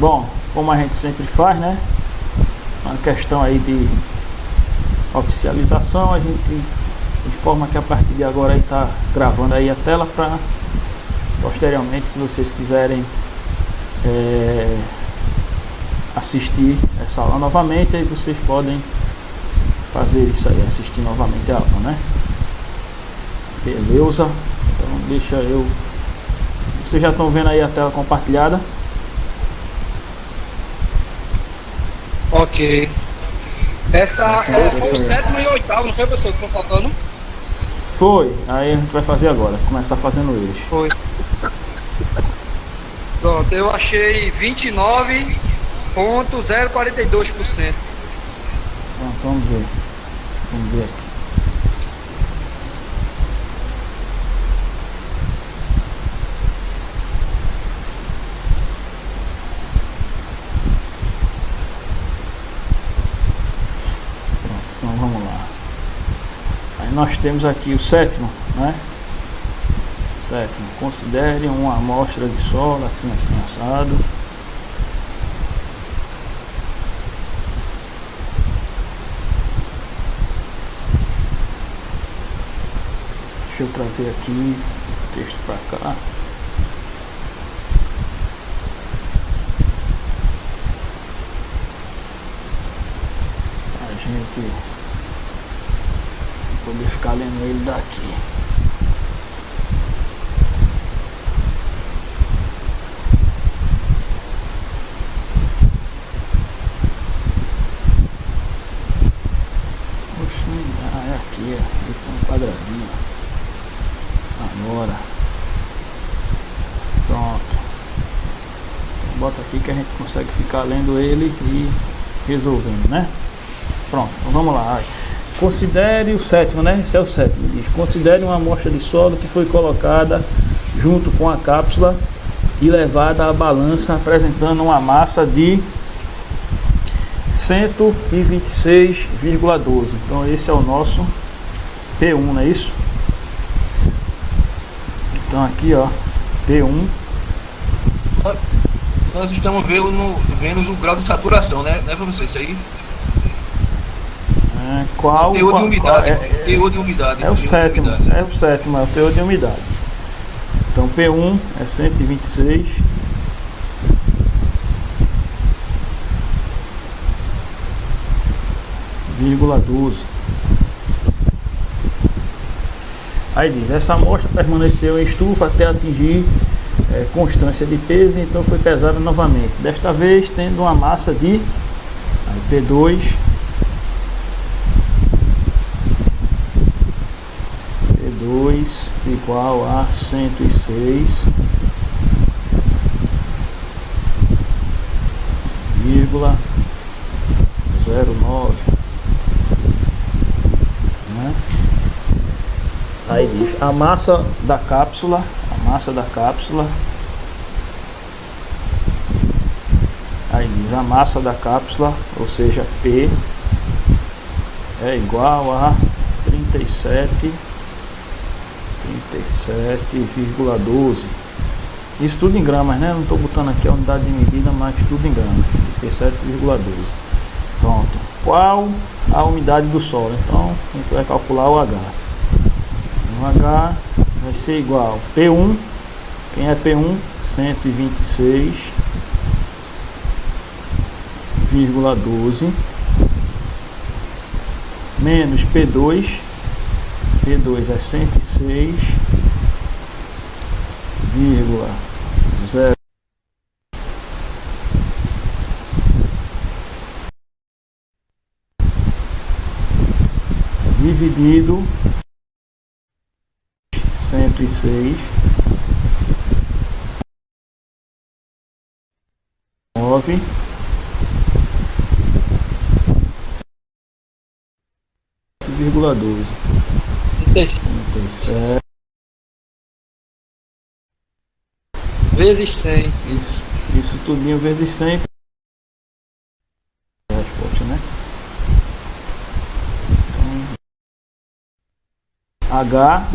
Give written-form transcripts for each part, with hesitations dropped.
Bom, como a gente sempre faz, né? Uma questão aí de oficialização, a gente informa que a partir de agora aí tá gravando aí a tela para posteriormente, se vocês quiserem assistir essa aula novamente, aí vocês podem fazer isso aí, assistir novamente a aula, né? Beleza? Então deixa eu... Vocês já estão vendo aí a tela compartilhada? Ok. Essa foi o sétimo e o oitavo, não foi, professor, que estão faltando? Foi. Aí a gente vai fazer agora, começar fazendo eles. Foi. Pronto, eu achei 29,042%. Então, vamos ver. Vamos ver aqui. Pronto, então vamos lá. Aí nós temos aqui o sétimo, né? Sétimo, considere uma amostra de solo assim, assim, assado. Deixa eu trazer aqui o texto para cá. A gente poder ficar lendo ele daqui. É aqui, ele está um quadradinho. Agora. Pronto. Então, bota aqui que a gente consegue ficar lendo ele e resolvendo, né? Pronto, então vamos lá. Considere o sétimo, né? Esse é o sétimo. Diz: considere uma amostra de solo que foi colocada junto com a cápsula e levada à balança, apresentando uma massa de 126,12. Então esse é o nosso P1, não é isso? Então aqui, ó, P1. Nós estamos vendo o grau de saturação, né, professor? Isso aí? Qual? Teor de umidade. Teor de umidade. É o sétimo, é o sétimo, é o teor de umidade. Então P1 é 126,12. Aí diz: essa amostra permaneceu em estufa até atingir constância de peso, então foi pesada novamente. Desta vez tendo uma massa de P2 igual a 106,09, né? Aí diz: a massa da cápsula, aí diz: a massa da cápsula, ou seja, P é igual a 37,12. Isso tudo em gramas, né? Não estou botando aqui a unidade de medida, mas tudo em gramas. 37,12. Pronto. Qual a umidade do solo? Então a gente vai calcular o H. O H vai ser igual P1. Quem é P1? 126,12 menos P2. P2 é 106,0 dividido 106,9 37 vezes 100. Isso tudinho vezes 100. A resposta, né? Então, H,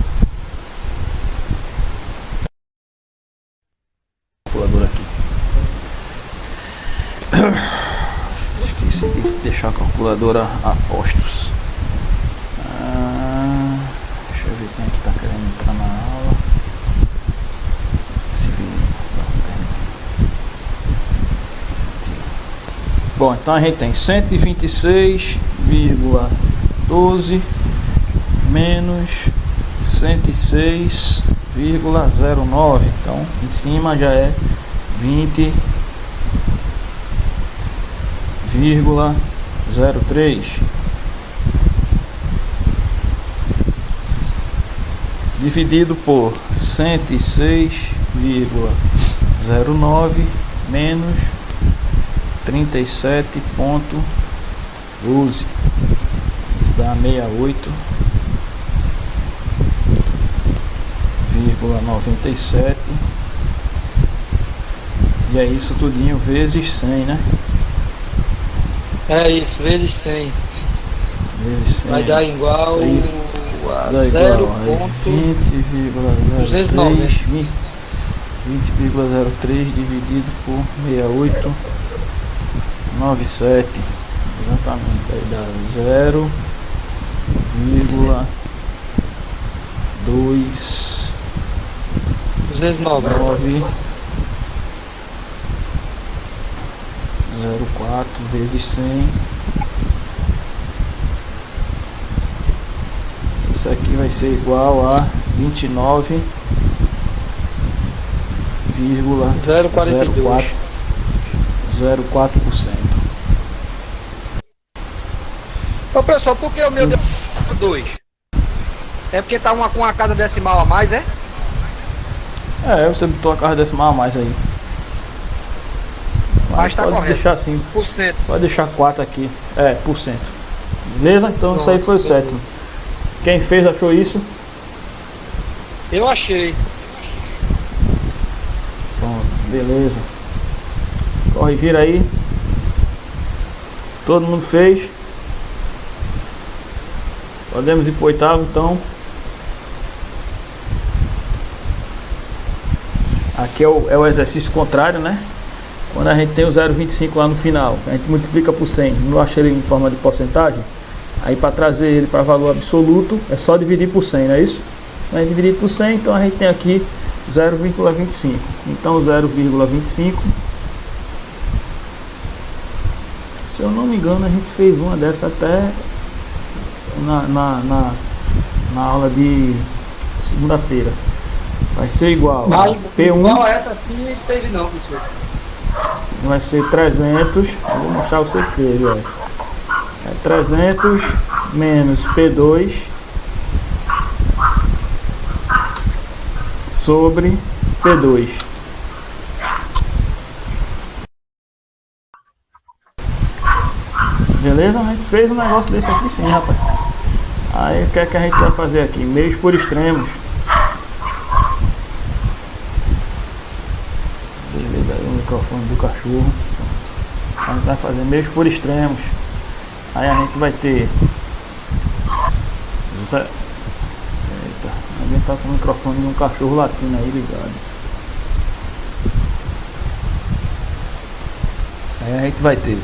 calculadora aqui. Esqueci de deixar a calculadora a postos. Deixa eu ver quem é que tá querendo entrar na aula. Se vir. Bom, então a gente tem 126,12 menos 106,09. Então em cima já é 20,03 dividido por 106,09 menos 37,12. Isso dá 68,97. E é isso tudinho vezes 100, né? É isso, vezes 100. Vezes 100. Vai dar igual a 0,290. 20,03 dividido por 68,97. Exatamente. Aí dá 0,209. 0,4 vezes 100. Isso aqui vai ser igual a 29,04%. Ô pessoal, por que o meu deu 2? É porque tá com uma casa decimal a mais, é? É, você botou a casa decimal a mais aí. Mas tá pode correto. deixar assim. Por cento. Pode deixar 4 aqui. É, por cento. Beleza? Então isso aí foi o sétimo. Quem fez achou isso? Eu achei. Pronto, beleza. Corrigir aí. Todo mundo fez. Podemos ir pro oitavo então. Aqui é o exercício contrário, né? Quando a gente tem o 0,25 lá no final, a gente multiplica por 100, não acha ele em forma de porcentagem, aí para trazer ele para valor absoluto, é só dividir por 100, não é isso? A gente dividir por 100, então a gente tem aqui 0,25. Então 0,25, se eu não me engano, a gente fez uma dessa até na aula de segunda-feira. Vai ser igual a P1. Igual a essa sim teve não, professor. Vai ser 300. Eu vou mostrar você que teve, ó. É 300 menos P2 sobre P2. Beleza? A gente fez um negócio desse aqui sim, rapaz. Aí o que é que a gente vai fazer aqui? Meios por extremos. Beleza, aí o microfone do cachorro. A gente vai fazer meios por extremos. Aí a gente vai ter... Eita, alguém tá com o microfone de um cachorro latindo aí ligado. Aí a gente vai ter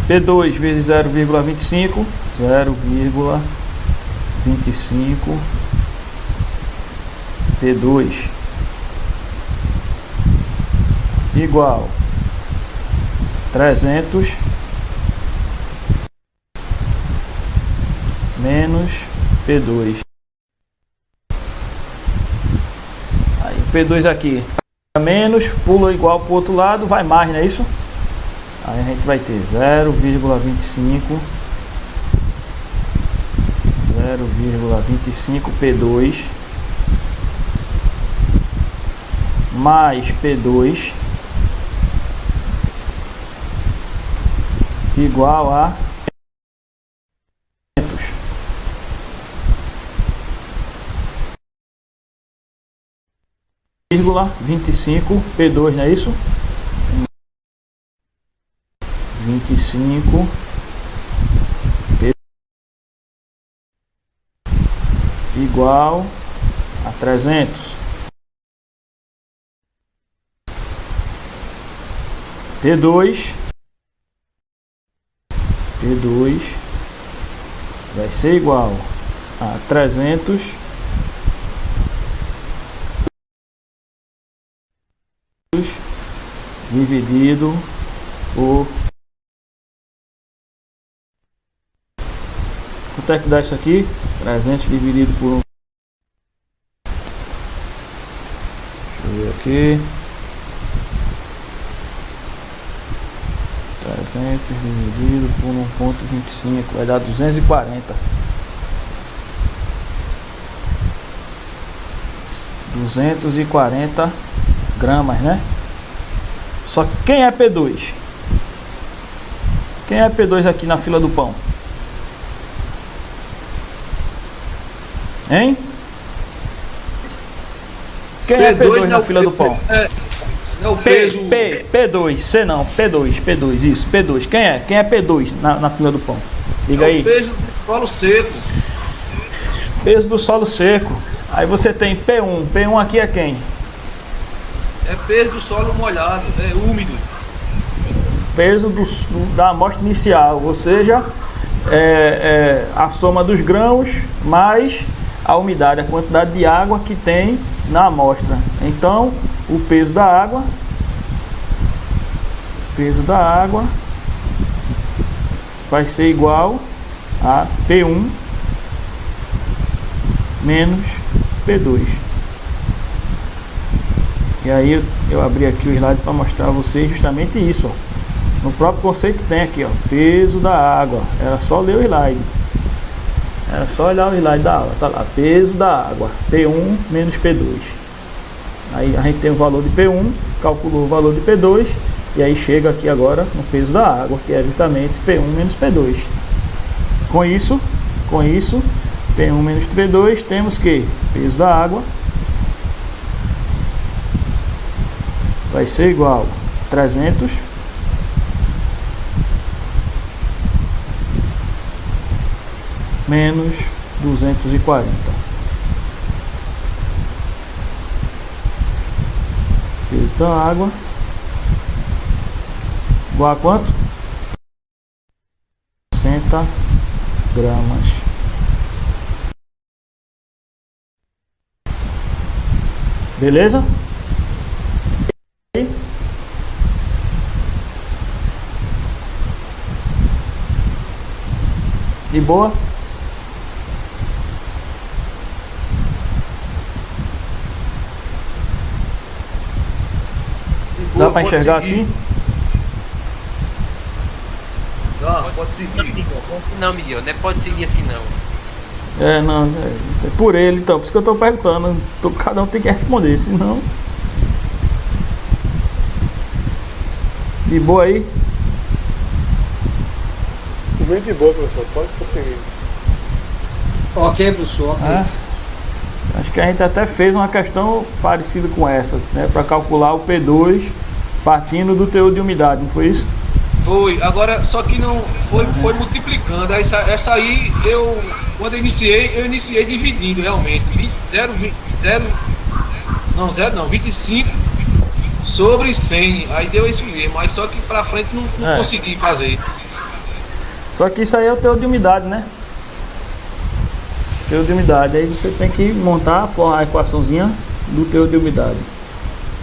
P2 vezes 0,25, 0,25 P2 igual 300 menos P2. Aí o P2 aqui menos, pula igual para o outro lado, vai mais, não é isso? Aí a gente vai ter 0,25 P2 mais P2 igual a 0,25 P2, não é isso? 25 P igual a 300. P2 vai ser igual a 300 dividido por... Quanto é que dá isso aqui? 300 dividido por 1. Deixa eu ver aqui. 300 dividido por 1,25 vai dar 240. 240 gramas, né? Só que quem é P2? Quem é P2 aqui na fila do pão? Hein? Quem é P2 na fila do pão? É o peso. P2, C não, P2, isso, P2. Quem é? Quem é P2 na fila do pão? Diga aí. O peso do solo seco. Peso do solo seco. Aí você tem P1. P1 aqui é quem? É peso do solo molhado, é úmido. Peso da amostra inicial, ou seja, a soma dos grãos mais a umidade, a quantidade de água que tem na amostra. Então, o peso da água vai ser igual a P1 menos P2. E aí eu abri aqui o slide para mostrar a vocês justamente isso, ó. No próprio conceito tem aqui, ó, peso da água. Era só ler o slide. Era só olhar o slide da água. Tá lá, peso da água, P1 menos P2. Aí a gente tem o valor de P1, calculou o valor de P2 e aí chega aqui agora no peso da água, que é justamente P1 menos P2. Com isso, P1 menos P2, temos que peso da água vai ser igual a 300 menos 240. Peso da água igual a quanto? 60 gramas. Beleza? De boa? Dá para enxergar assim? Dá, pode seguir. Não, Miguel, não pode seguir assim não. Não, é por ele então, por isso que eu tô perguntando. Cada um tem que responder, senão. De boa aí? Bem de boa, professor, pode prosseguir. Ok, professor, ok. Acho que a gente até fez uma questão parecida com essa, né? Para calcular o P2 partindo do teor de umidade, não foi isso? Foi, agora só que não foi multiplicando. Essa aí quando eu iniciei dividindo realmente. 25 sobre 100. Aí deu isso mesmo, mas só que pra frente não consegui fazer. Só que isso aí é o teor de umidade, né? Teor de umidade. Aí você tem que montar a equaçãozinha do teor de umidade.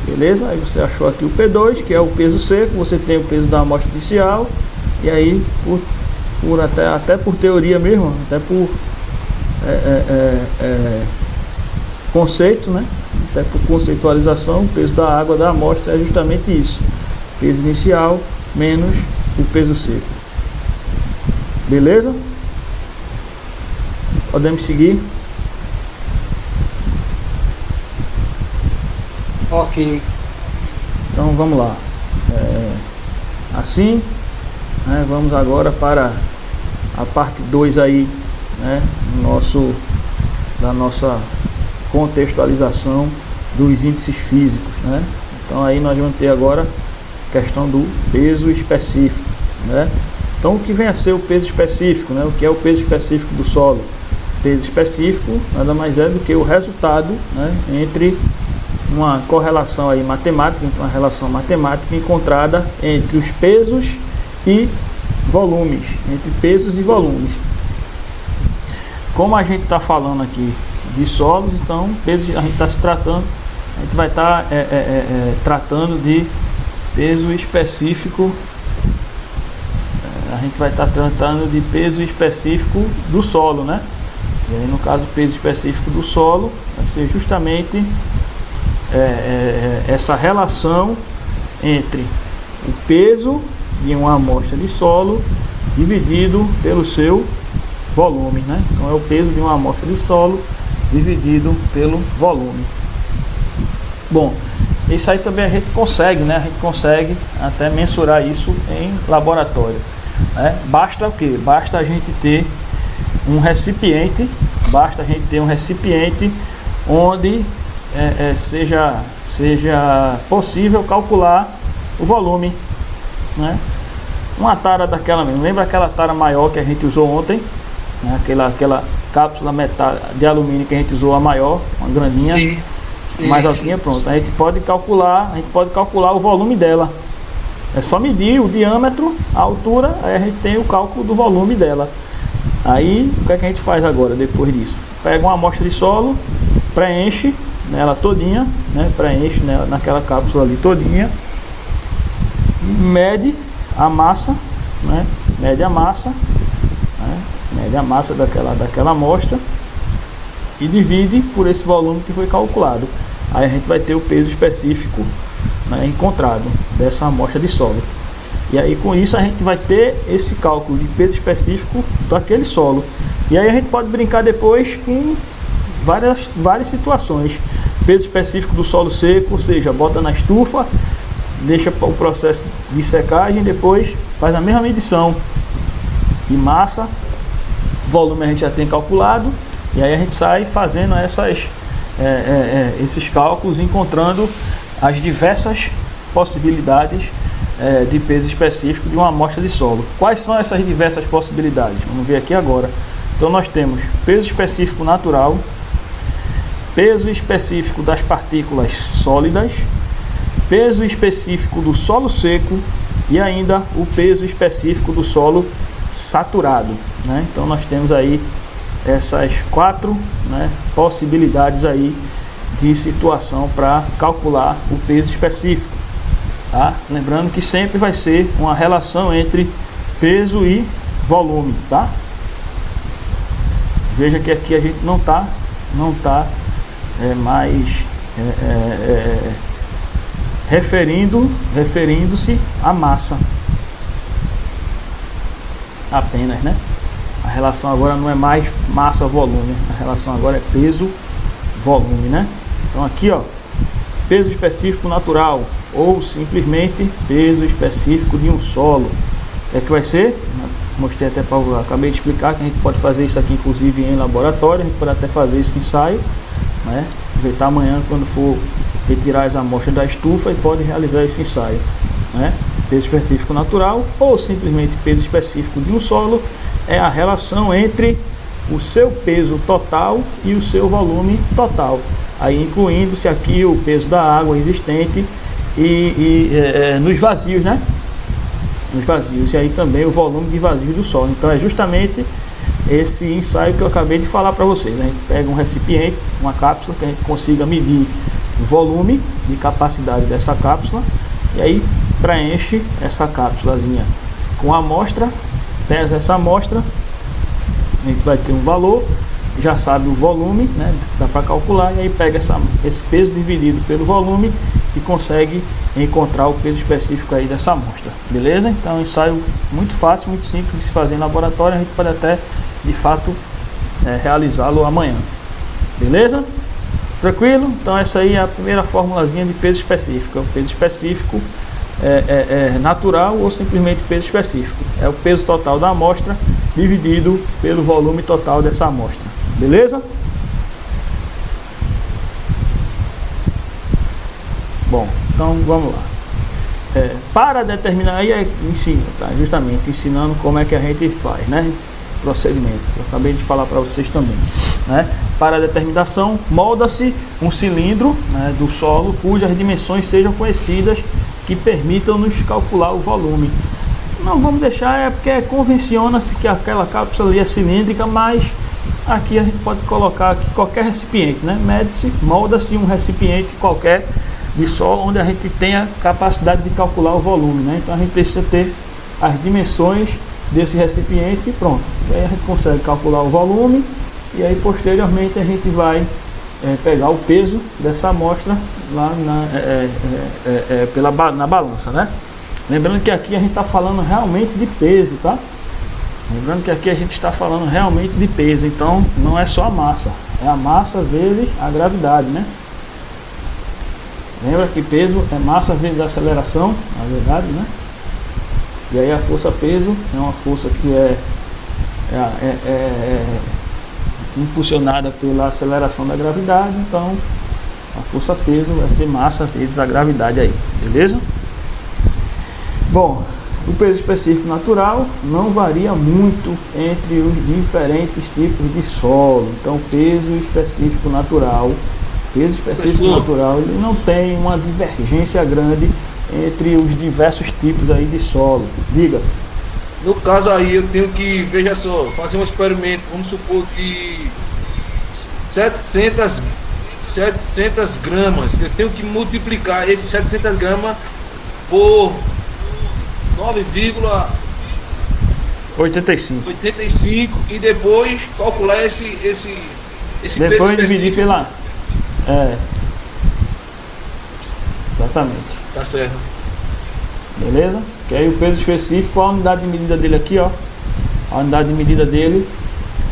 Beleza? Aí você achou aqui o P2, que é o peso seco. Você tem o peso da amostra inicial. E aí, até por teoria mesmo, até por conceito, né? Até por conceitualização, o peso da água da amostra é justamente isso. Peso inicial menos o peso seco. Beleza? Podemos seguir? Ok. Então vamos lá. Assim, né, vamos agora para a parte 2 aí, né, da nossa contextualização dos índices físicos, né? Então aí nós vamos ter agora a questão do peso específico, né? Então o que vem a ser o peso específico, né? O que é o peso específico do solo? Peso específico nada mais é do que o resultado, né, entre uma correlação aí matemática, então uma relação matemática encontrada entre os pesos e volumes, entre pesos e volumes. Como a gente está falando aqui de solos, então pesos, a gente está se tratando, a gente vai estar tratando de peso específico. A gente vai estar tratando de peso específico do solo, né? E aí, no caso, o peso específico do solo vai ser justamente essa relação entre o peso de uma amostra de solo dividido pelo seu volume, né? Então é o peso de uma amostra de solo dividido pelo volume. Bom, isso aí também a gente consegue, né? A gente consegue até mensurar isso em laboratório, né? Basta o que? Basta a gente ter um recipiente, onde seja possível calcular o volume, né? Uma tara daquela mesmo, lembra aquela tara maior que a gente usou ontem, né? Aquela cápsula metal de alumínio que a gente usou, a maior, uma grandinha, mais altinha, pronto. A gente pode calcular o volume dela. É só medir o diâmetro, a altura, aí a gente tem o cálculo do volume dela. Aí, o que é que a gente faz agora, depois disso? Pega uma amostra de solo, preenche nela todinha, né? Preenche nela, naquela cápsula ali todinha, mede a massa, né? Mede a massa daquela amostra e divide por esse volume que foi calculado. Aí a gente vai ter o peso específico, né, encontrado dessa amostra de solo. E aí com isso a gente vai ter esse cálculo de peso específico daquele solo. E aí a gente pode brincar depois com várias situações. Peso específico do solo seco, ou seja, bota na estufa, deixa o processo de secagem, depois faz a mesma medição de massa, volume a gente já tem calculado, e aí a gente sai fazendo esses cálculos, encontrando as diversas possibilidades de peso específico de uma amostra de solo. Quais são essas diversas possibilidades? Vamos ver aqui agora. Então nós temos peso específico natural, peso específico das partículas sólidas, peso específico do solo seco e ainda o peso específico do solo saturado, né? Então nós temos aí essas 4, né, possibilidades aí de situação para calcular o peso específico, tá? Lembrando que sempre vai ser uma relação entre peso e volume, tá? Veja que aqui a gente não tá mais referindo-se à massa apenas, né? A relação agora não é mais massa-volume, a relação agora é peso-volume, né? Então aqui, ó, peso específico natural ou simplesmente peso específico de um solo. O que vai ser? Mostrei até para acabei de explicar que a gente pode fazer isso aqui inclusive em laboratório, a gente pode até fazer esse ensaio, né? Aproveitar amanhã quando for retirar as amostras da estufa e pode realizar esse ensaio, né? Peso específico natural ou simplesmente peso específico de um solo é a relação entre o seu peso total e o seu volume total, aí incluindo-se aqui o peso da água existente nos vazios, né? Nos vazios, e aí também o volume de vazio do solo. Então é justamente esse ensaio que eu acabei de falar para vocês. A gente pega um recipiente, uma cápsula, que a gente consiga medir o volume de capacidade dessa cápsula, e aí preenche essa cápsulazinha com a amostra, pesa essa amostra, a gente vai ter um valor, já sabe o volume, né? Dá para calcular, e aí pega esse peso dividido pelo volume e consegue encontrar o peso específico aí dessa amostra, beleza? Então é um ensaio muito fácil, muito simples de se fazer em laboratório, a gente pode até de fato realizá-lo amanhã, beleza? Tranquilo? Então essa aí é a primeira formulazinha de peso específico. O peso específico natural ou simplesmente peso específico. É o peso total da amostra dividido pelo volume total dessa amostra. Beleza? Bom, então vamos lá. Para determinar, aí ensina, tá? Justamente ensinando como é que a gente faz, né? procedimento. Eu acabei de falar para vocês também, né? Para a determinação, molda-se um cilindro, né, do solo cujas dimensões sejam conhecidas, que permitam-nos calcular o volume. Não vamos deixar, porque convenciona-se que aquela cápsula ali é cilíndrica, mas aqui a gente pode colocar aqui qualquer recipiente, né? Mede-se, molda-se um recipiente qualquer de solo onde a gente tenha capacidade de calcular o volume, né? Então a gente precisa ter as dimensões desse recipiente e pronto. E aí a gente consegue calcular o volume e aí posteriormente a gente vai pegar o peso dessa amostra lá na balança, né? Lembrando que aqui a gente está falando realmente de peso, tá? Lembrando que aqui a gente está falando realmente de peso, então não é só a massa, é a massa vezes a gravidade, né? Lembra que peso é massa vezes a aceleração, na verdade, né? E aí a força-peso é uma força que é impulsionada pela aceleração da gravidade, então a força-peso vai ser massa vezes a gravidade aí, beleza? Bom, o peso específico natural não varia muito entre os diferentes tipos de solo. Então, peso específico natural, ele não tem uma divergência grande entre os diversos tipos aí de solo. Diga. No caso aí eu tenho que, veja só, fazer um experimento, vamos supor que 700 gramas, eu tenho que multiplicar esses 700 gramas por 9,85 e depois calcular esse depois peso dividir pela... exatamente. Tá certo. Beleza? Que aí o peso específico, a unidade de medida dele aqui, ó. A unidade de medida dele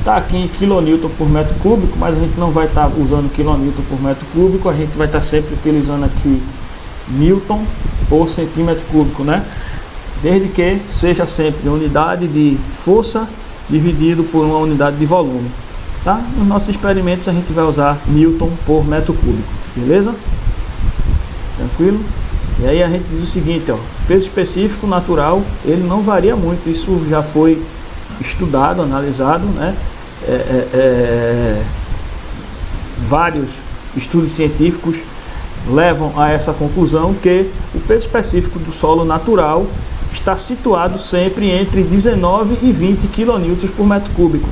tá aqui em kN por metro cúbico, mas a gente não vai estar usando kN por metro cúbico, a gente vai estar sempre utilizando aqui Newton por centímetro cúbico, né? Desde que seja sempre unidade de força dividido por uma unidade de volume, tá? Nos nossos experimentos a gente vai usar Newton por metro cúbico, beleza? Tranquilo? E aí a gente diz o seguinte, ó, peso específico natural, ele não varia muito, isso já foi estudado, analisado, né? Vários estudos científicos levam a essa conclusão que o peso específico do solo natural está situado sempre entre 19 e 20 kN por metro cúbico.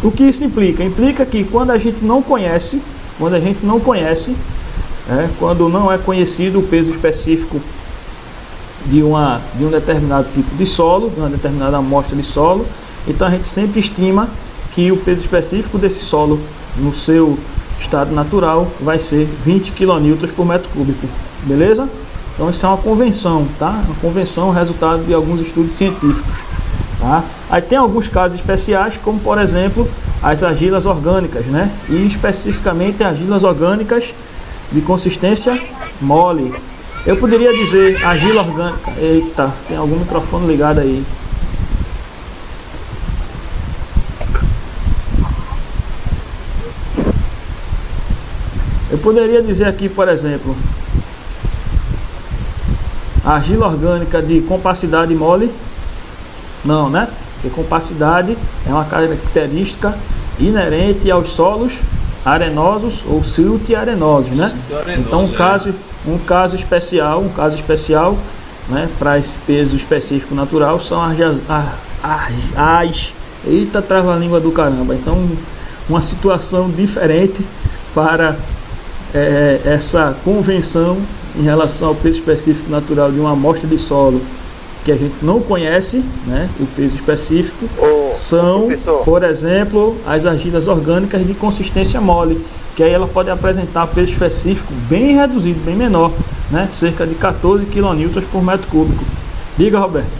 O que isso implica? Implica que quando a gente não conhece, quando não é conhecido o peso específico de um determinado tipo de solo, de uma determinada amostra de solo, então a gente sempre estima que o peso específico desse solo no seu estado natural vai ser 20 kN por metro cúbico, beleza? Então isso é uma convenção, tá? Uma convenção, resultado de alguns estudos científicos, tá? Aí tem alguns casos especiais, como por exemplo as argilas orgânicas, né? E especificamente argilas orgânicas de consistência mole. Eu poderia dizer argila orgânica. Eita, tem algum microfone ligado aí. Eu poderia dizer aqui, por exemplo, argila orgânica de compacidade mole. Não, né? Porque compacidade é uma característica inerente aos solos arenosos ou silto-arenosos, né? Então um caso especial, né, para esse peso específico natural são eita, trava-língua do caramba. Então uma situação diferente para essa convenção em relação ao peso específico natural de uma amostra de solo que a gente não conhece, né, o peso específico, são, por exemplo, as argilas orgânicas de consistência mole, que aí ela pode apresentar peso específico bem reduzido, bem menor, né, cerca de 14 kN por metro cúbico. Diga, Roberto.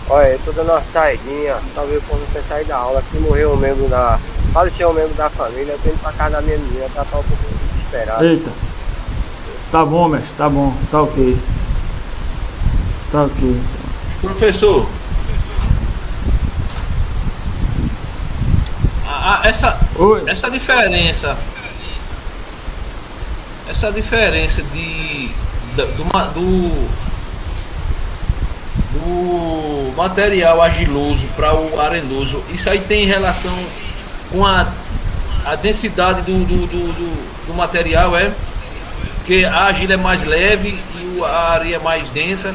Olha, eu tô dando uma saidinha, talvez quando eu sair da aula, que morreu um membro faleceu um membro da família, eu tô indo pra casa da minha menina, tá um pouco desesperado. Eita. Tá bom, mestre, tá bom, tá ok. Tá ok. Professor, essa diferença do do material argiloso para o arenoso, isso aí tem relação com a densidade do material, é? Porque a argila é mais leve e a areia é mais densa.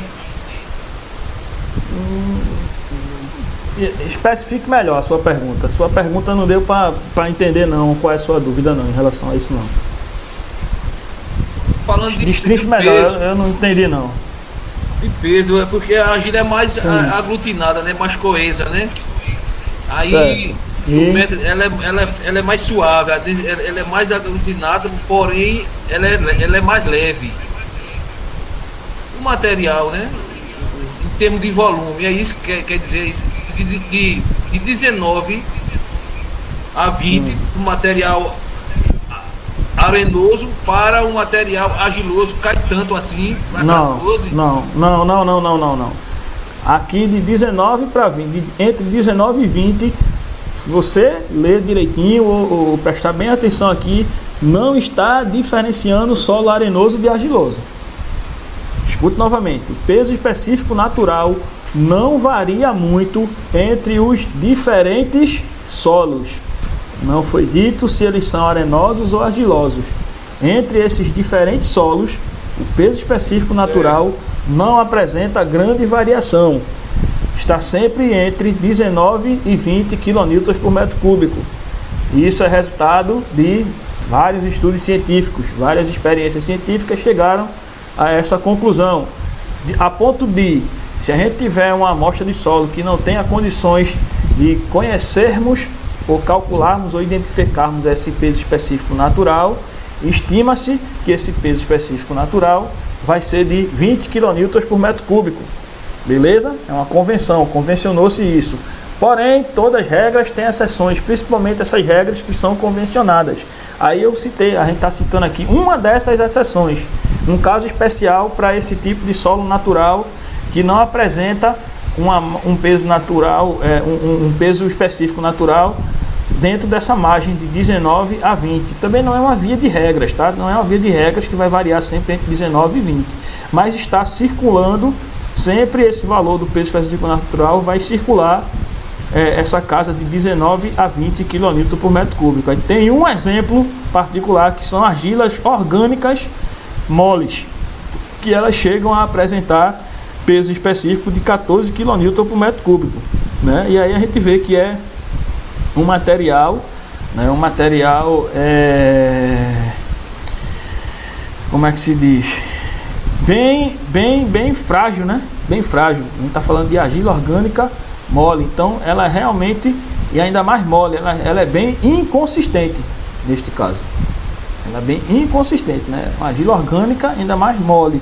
Especifique melhor a sua pergunta. Sua pergunta não deu para entender não qual é a sua dúvida não em relação a isso não. Falando de Destrinche peso, melhor, eu não entendi não. de peso, é porque a argila é mais aglutinada, né? Mais coesa, né? Aí Certo. ela é mais suave, ela é mais aglutinada, porém ela é mais leve. O material, né? Em termos de volume, é isso que quer dizer isso. De 19 a 20 o material arenoso para o material argiloso cai tanto assim para 14? Não. Aqui de 19 para 20, entre 19 e 20, se você ler direitinho ou prestar bem atenção aqui, não está diferenciando solo arenoso de argiloso. Escute novamente, o peso específico natural não varia muito entre os diferentes solos. Não foi dito se eles são arenosos ou argilosos. Entre esses diferentes solos, o peso específico natural não apresenta grande variação. Está sempre entre 19 e 20 kN por metro cúbico. Isso é resultado de vários estudos científicos, várias experiências científicas chegaram a essa conclusão. A ponto de, se a gente tiver uma amostra de solo que não tenha condições de conhecermos ou calcularmos ou identificarmos esse peso específico natural, estima-se que esse peso específico natural vai ser de 20 kN por metro cúbico. Beleza? É uma convenção, convencionou-se isso. Porém, todas as regras têm exceções, principalmente essas regras que são convencionadas. Aí eu citei, a gente está citando aqui uma dessas exceções, um caso especial para esse tipo de solo natural que não apresenta um peso natural, um peso específico natural dentro dessa margem de 19 a 20. Também não é uma via de regras, tá? Não é uma via de regras que vai variar sempre entre 19 e 20, mas está circulando sempre esse valor do peso específico natural, vai circular essa casa de 19 a 20 kN por metro cúbico. Aí tem um exemplo particular que são argilas orgânicas moles, que elas chegam a apresentar peso específico de 14 kN por metro cúbico, né? E aí a gente vê que é um material, né? Um material, como é que se diz? Bem frágil, né? Bem frágil. A gente está falando de argila orgânica mole, então ela realmente, e ainda mais mole, ela é bem inconsistente neste caso. Ela é bem inconsistente, né? Uma argila orgânica ainda mais mole.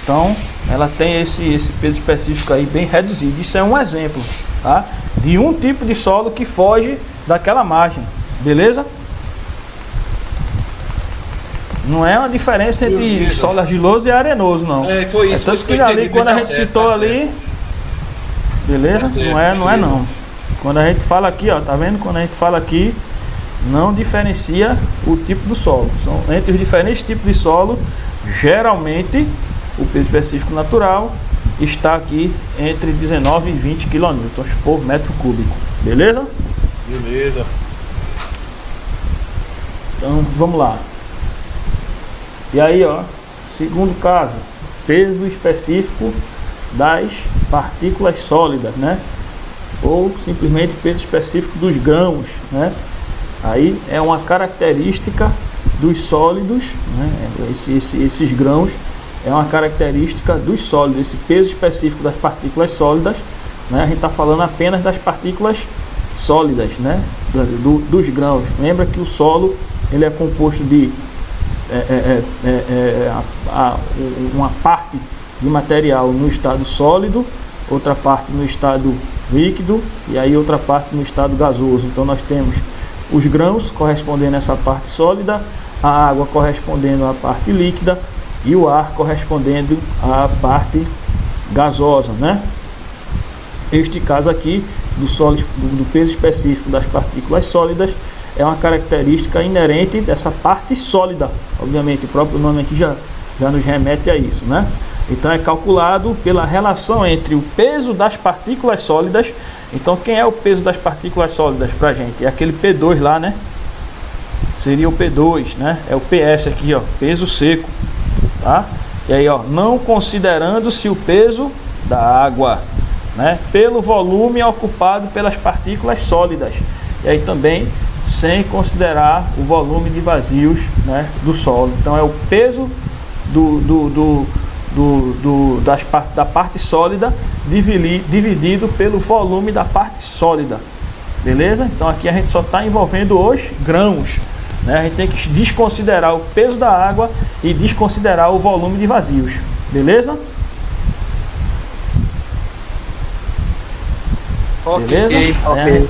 Então, ela tem esse peso específico aí bem reduzido. Isso é um exemplo, tá? De um tipo de solo que foge daquela margem, beleza? Não é uma diferença entre solo argiloso e arenoso, não. Foi isso. Tanto que ali, quando a gente citou ali, beleza? Não é não. Quando a gente fala aqui, ó, tá vendo? Quando a gente fala aqui, não diferencia o tipo do solo. São entre os diferentes tipos de solo, geralmente o peso específico natural está aqui entre 19 e 20 kN por metro cúbico. Beleza? Beleza. Então, vamos lá. E aí, ó, segundo caso, peso específico das partículas sólidas, né? Ou simplesmente peso específico dos grãos, né? Aí é uma característica dos sólidos, né? Esses grãos é uma característica dos sólidos, esse peso específico das partículas sólidas, né? A gente está falando apenas das partículas sólidas, né? Dos grãos. Lembra que o solo ele é composto de uma parte de material no estado sólido, outra parte no estado líquido e aí outra parte no estado gasoso. Então nós temos os grãos correspondendo a essa parte sólida, a água correspondendo à parte líquida e o ar correspondendo à parte gasosa, né? Este caso aqui do peso específico das partículas sólidas é uma característica inerente dessa parte sólida. Obviamente o próprio nome aqui já nos remete a isso, né? Então é calculado pela relação entre o peso das partículas sólidas. Então quem é o peso das partículas sólidas para a gente? É aquele P2 lá, né? Seria o P2, né? É o PS aqui, ó, peso seco, tá? E aí, ó, não considerando-se o peso da água, né? Pelo volume ocupado pelas partículas sólidas. E aí também sem considerar o volume de vazios, né, do solo. Então é o peso da parte sólida dividido pelo volume da parte sólida. Beleza? Então aqui a gente só está envolvendo os grãos, né? A gente tem que desconsiderar o peso da água e desconsiderar o volume de vazios. Beleza? Beleza? Ok.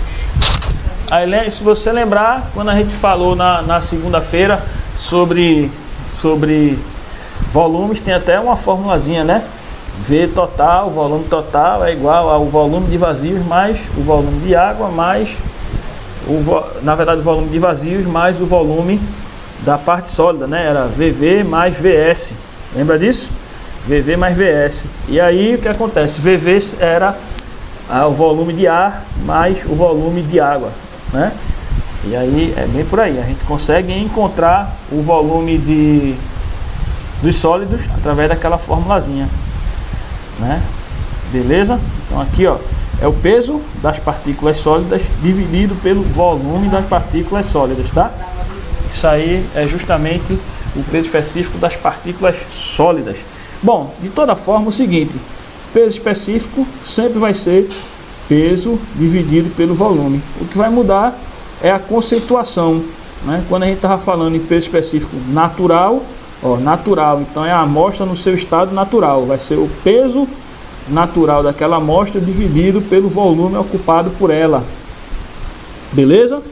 Aí, se você lembrar, quando a gente falou na segunda-feira sobre volumes, tem até uma formulazinha, né? V total, volume total é igual ao volume de vazios mais o volume de água mais na verdade o volume de vazios mais o volume da parte sólida, né? Era VV mais VS. Lembra disso? VV mais VS. E aí o que acontece? VV era o volume de ar mais o volume de água, né? E aí é bem por aí. A gente consegue encontrar o volume dos sólidos através daquela formulazinha, né? Beleza? Então aqui, ó, é o peso das partículas sólidas dividido pelo volume das partículas sólidas, tá? Isso aí é justamente o peso específico das partículas sólidas. Bom, de toda forma, o seguinte: peso específico sempre vai ser peso dividido pelo volume. O que vai mudar é a conceituação, né? Quando a gente estava falando em peso específico natural, ó, natural, então é a amostra no seu estado natural, vai ser o peso natural daquela amostra dividido pelo volume ocupado por ela. Beleza?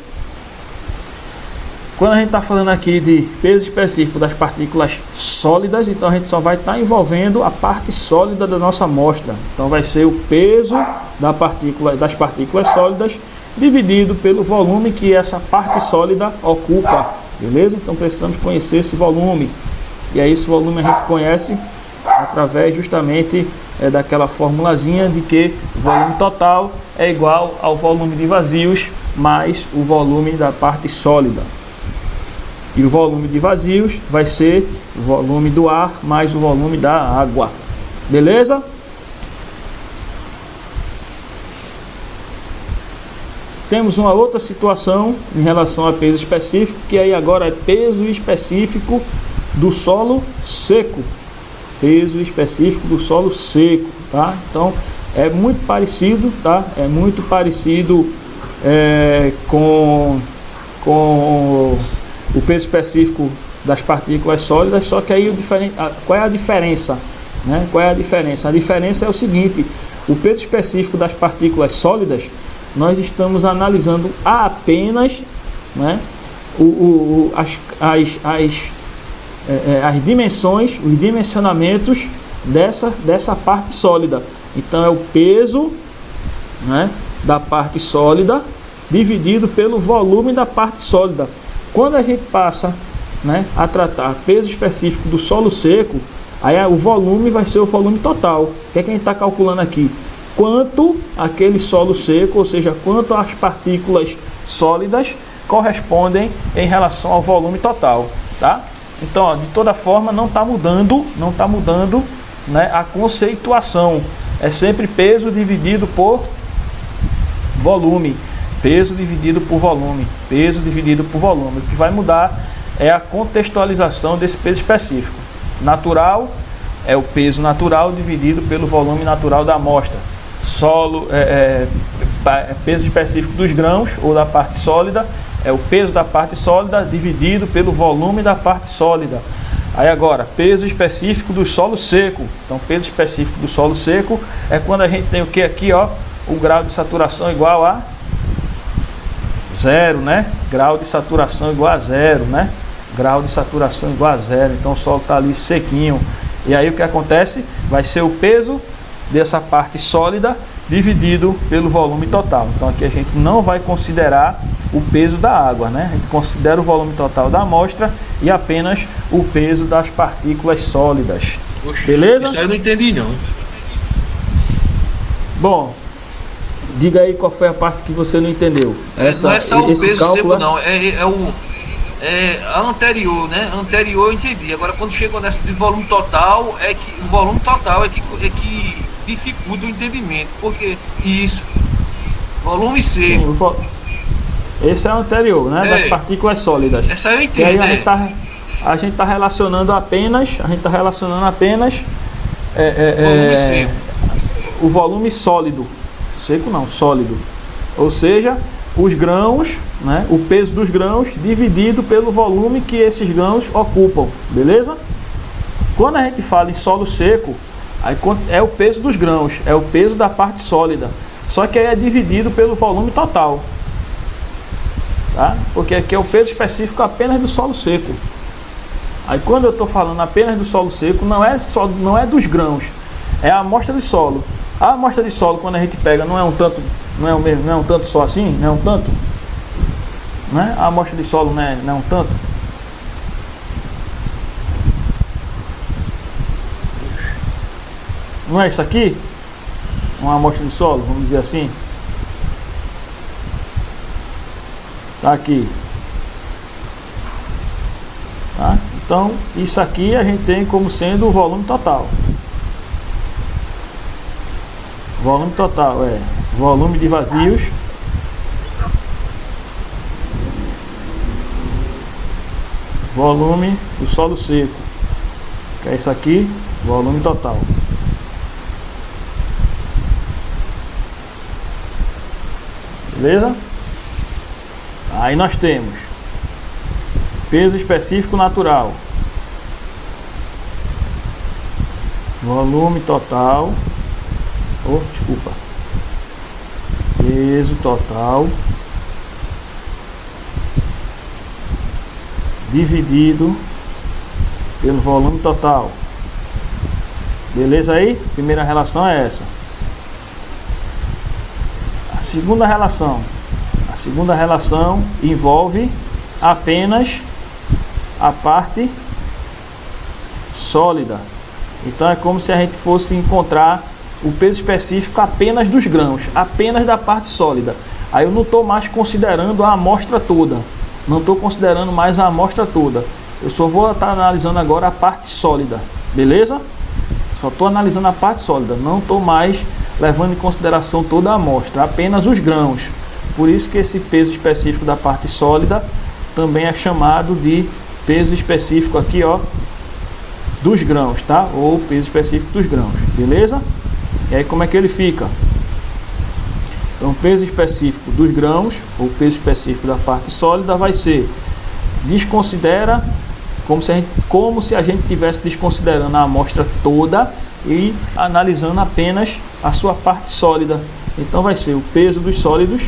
Quando a gente está falando aqui de peso específico das partículas sólidas, então a gente só vai estar envolvendo a parte sólida da nossa amostra. Então vai ser o peso das partículas sólidas dividido pelo volume que essa parte sólida ocupa. Beleza? Então precisamos conhecer esse volume. E aí esse volume a gente conhece através justamente daquela formulazinha de que o volume total é igual ao volume de vazios mais o volume da parte sólida. E o volume de vazios vai ser o volume do ar mais o volume da água. Beleza? Temos uma outra situação em relação a peso específico, que aí agora é peso específico do solo seco. Peso específico do solo seco, tá? Então é muito parecido, tá? É muito parecido com o peso específico das partículas sólidas, só que aí qual é a diferença, né? Qual é a diferença? A diferença é o seguinte: o peso específico das partículas sólidas, nós estamos analisando apenas, né, as dimensões, os dimensionamentos dessa parte sólida. Então é o peso, né, da parte sólida dividido pelo volume da parte sólida. Quando a gente passa, né, a tratar peso específico do solo seco, aí o volume vai ser o volume total. O que é que a gente está calculando aqui? Quanto aquele solo seco, ou seja, quanto as partículas sólidas correspondem em relação ao volume total, tá? Então, ó, de toda forma, não está mudando, né, a conceituação. É sempre peso dividido por volume, peso dividido por volume, peso dividido por volume. O que vai mudar é a contextualização desse peso específico. Natural é o peso natural dividido pelo volume natural da amostra. Peso específico dos grãos ou da parte sólida é o peso da parte sólida dividido pelo volume da parte sólida. Aí agora, peso específico do solo seco. Então, peso específico do solo seco é quando a gente tem o que aqui, ó, o grau de saturação igual a 0, né? Grau de saturação igual a 0, né? Grau de saturação igual a 0. Então, o solo está ali sequinho. E aí o que acontece? Vai ser o peso dessa parte sólida dividido pelo volume total. Então aqui a gente não vai considerar o peso da água, né? A gente considera o volume total da amostra e apenas o peso das partículas sólidas. Oxe, Beleza? Isso aí eu não entendi não. Bom, diga aí qual foi a parte que você não entendeu. Não é só o esse peso cálculo seco não, é a anterior, né? A anterior eu entendi. Agora quando chegou nessa de volume total, o volume total é que dificulta o entendimento. Porque isso, volume seco. Sim, esse é o anterior, né? Das partículas sólidas. Essa eu Que aí entendo, a gente tá relacionando apenas volume seco. o volume sólido. Seco não, sólido. Ou seja, os grãos, né? O peso dos grãos dividido pelo volume que esses grãos ocupam, beleza? Quando a gente fala em solo seco, aí é o peso dos grãos, é o peso da parte sólida. Só que aí é dividido pelo volume total. Tá? Porque aqui é o peso específico apenas do solo seco. Aí quando eu estou falando apenas do solo seco, não é dos grãos, é a amostra de solo. A amostra de solo, quando a gente pega, não é um tanto, não é um tanto só assim, não é um tanto, né? A amostra de solo não é um tanto. Não é isso aqui? Uma amostra de solo, vamos dizer assim. Tá aqui. Tá? Então, isso aqui a gente tem como sendo o volume total. Volume total é volume de vazios volume do solo seco, que é isso aqui, volume total. Beleza? Aí nós temos peso específico natural, volume total, desculpa, peso total dividido pelo volume total. Beleza aí? Primeira relação é essa. A segunda relação envolve apenas a parte sólida. Então é como se a gente fosse encontrar o peso específico apenas dos grãos, apenas da parte sólida. Aí eu não estou mais considerando a amostra toda. Não estou considerando mais a amostra toda. Eu só vou estar analisando agora a parte sólida. Beleza? Só estou analisando a parte sólida. Não estou mais levando em consideração toda a amostra, apenas os grãos. Por isso que esse peso específico da parte sólida também é chamado de peso específico aqui, ó, dos grãos, tá? Ou peso específico dos grãos. Beleza? E aí como é que ele fica? Então, peso específico dos grãos, ou peso específico da parte sólida, vai ser, desconsidera, como se a gente estivesse desconsiderando a amostra toda e analisando apenas a sua parte sólida. Então vai ser o peso dos sólidos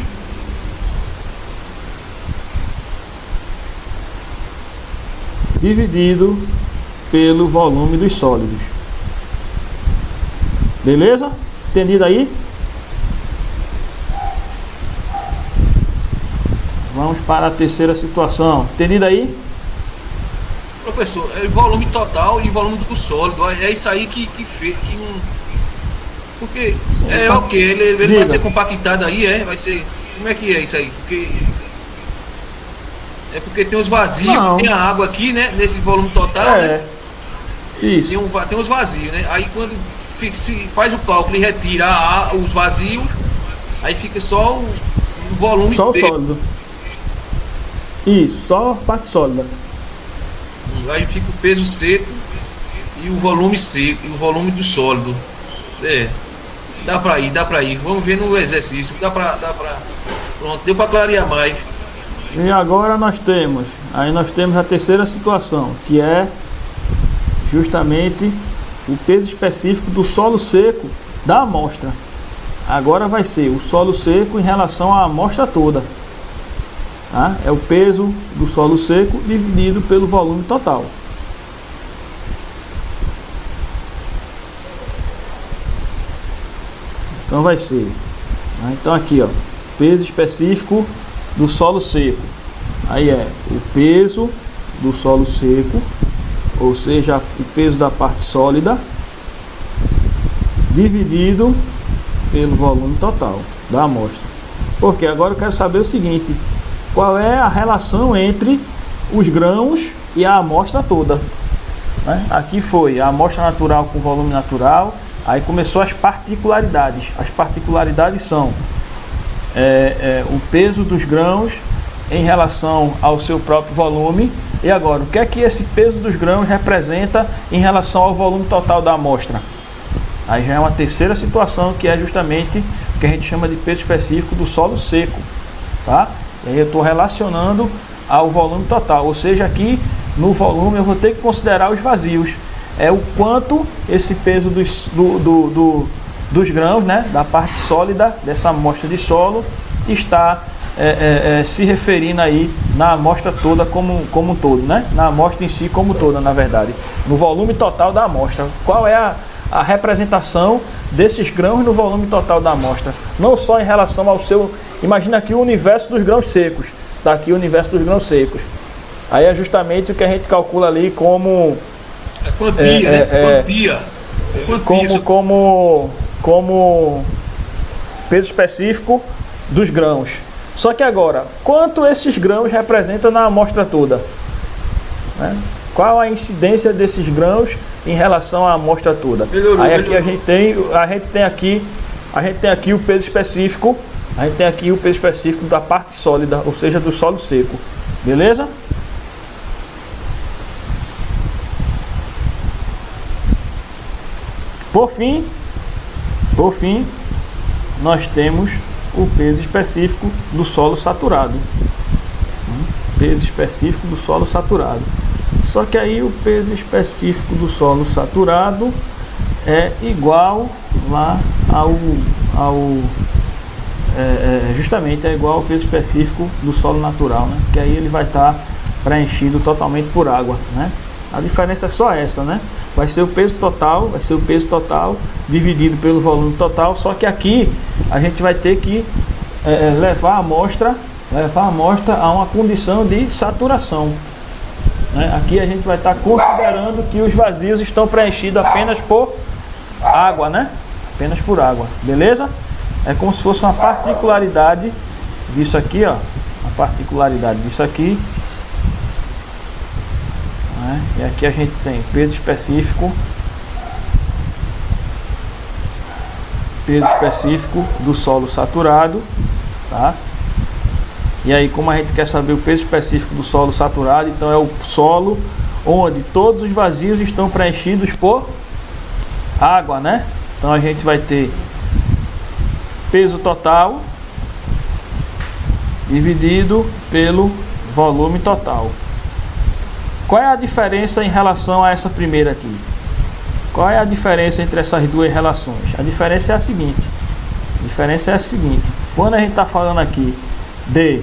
dividido pelo volume dos sólidos. Beleza? Entendido aí? Vamos para a terceira situação. Entendido aí? Professor, é volume total e volume do sólido. É isso aí que não. Porque Sim, ok, ele Diga. vai ser compactado aí, vai ser. Como é que é isso aí? Porque tem os vazios, Não. tem a água aqui, né? Nesse volume total, né? Isso. Tem os vazios, né? Aí quando se faz o cálculo e retira os vazios, aí fica só o volume Só o seco. sólido. Isso, só a parte sólida. Aí fica o peso seco e o volume seco, e o volume do sólido. Dá pra ir. Vamos ver no exercício. Dá pra. Pronto, deu pra clarear mais. E agora nós temos a terceira situação, que é justamente o peso específico do solo seco da amostra. Agora vai ser o solo seco em relação à amostra toda. Tá? É o peso do solo seco dividido pelo volume total. Então vai ser, então aqui, ó, peso específico do solo seco. Aí é o peso do solo seco, ou seja, o peso da parte sólida, dividido pelo volume total da amostra. Porque agora eu quero saber o seguinte: qual é a relação entre os grãos e a amostra toda, né? Aqui foi a amostra natural com volume natural, aí começou as particularidades. As particularidades são o peso dos grãos em relação ao seu próprio volume. E agora, o que é que esse peso dos grãos representa em relação ao volume total da amostra? Aí já é uma terceira situação, que é justamente o que a gente chama de peso específico do solo seco, tá? E aí eu estou relacionando ao volume total, ou seja, aqui no volume eu vou ter que considerar os vazios. É o quanto esse peso dos grãos, né, da parte sólida dessa amostra de solo está se referindo aí na amostra toda como um todo, né? Na amostra em si como toda, na verdade, no volume total da amostra. Qual é a representação desses grãos no volume total da amostra? Não só em relação ao seu... Imagina aqui o universo dos grãos secos. Está aqui o universo dos grãos secos. Aí é justamente o que a gente calcula ali como... quantia, né? Quantia. Como peso específico dos grãos. Só que agora, quanto esses grãos representam na amostra toda, né? Qual a incidência desses grãos em relação à amostra toda? Aí aqui a gente tem aqui o peso específico. A gente tem aqui o peso específico da parte sólida, ou seja, do solo seco. Beleza? Por fim, nós temos o peso específico do solo saturado. Peso específico do solo saturado. Só que aí o peso específico do solo saturado é igual lá justamente é igual ao peso específico do solo natural, né? Que aí ele vai estar preenchido totalmente por água, né? A diferença é só essa, né? Vai ser o peso total dividido pelo volume total, só que aqui a gente vai ter que levar a amostra a uma condição de saturação, né? Aqui a gente vai estar considerando que os vazios estão preenchidos apenas por água, né? Apenas por água, beleza? É como se fosse uma particularidade disso aqui, ó. Uma particularidade disso aqui. Né? E aqui a gente tem peso específico do solo saturado, tá? E aí, como a gente quer saber o peso específico do solo saturado, então é o solo onde todos os vazios estão preenchidos por água, né? Então a gente vai ter peso total dividido pelo volume total. Qual é a diferença em relação a essa primeira aqui? Qual é a diferença entre essas duas relações? A diferença é a seguinte. Quando a gente está falando aqui de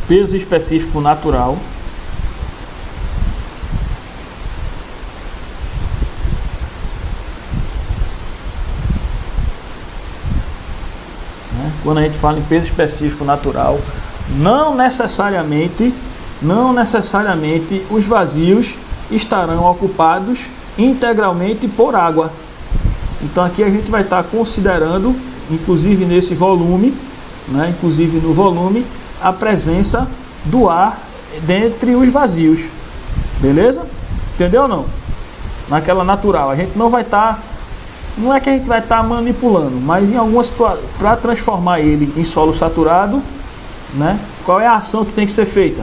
peso específico natural, quando a gente fala em peso específico natural, não necessariamente os vazios estarão ocupados integralmente por água. Então aqui a gente vai estar considerando, inclusive nesse volume, né, inclusive no volume, a presença do ar dentre os vazios. Beleza? Entendeu ou não? Naquela natural, a gente não vai estar... Não é que a gente vai estar manipulando, mas em alguma situação, para transformar ele em solo saturado, né? Qual é a ação que tem que ser feita?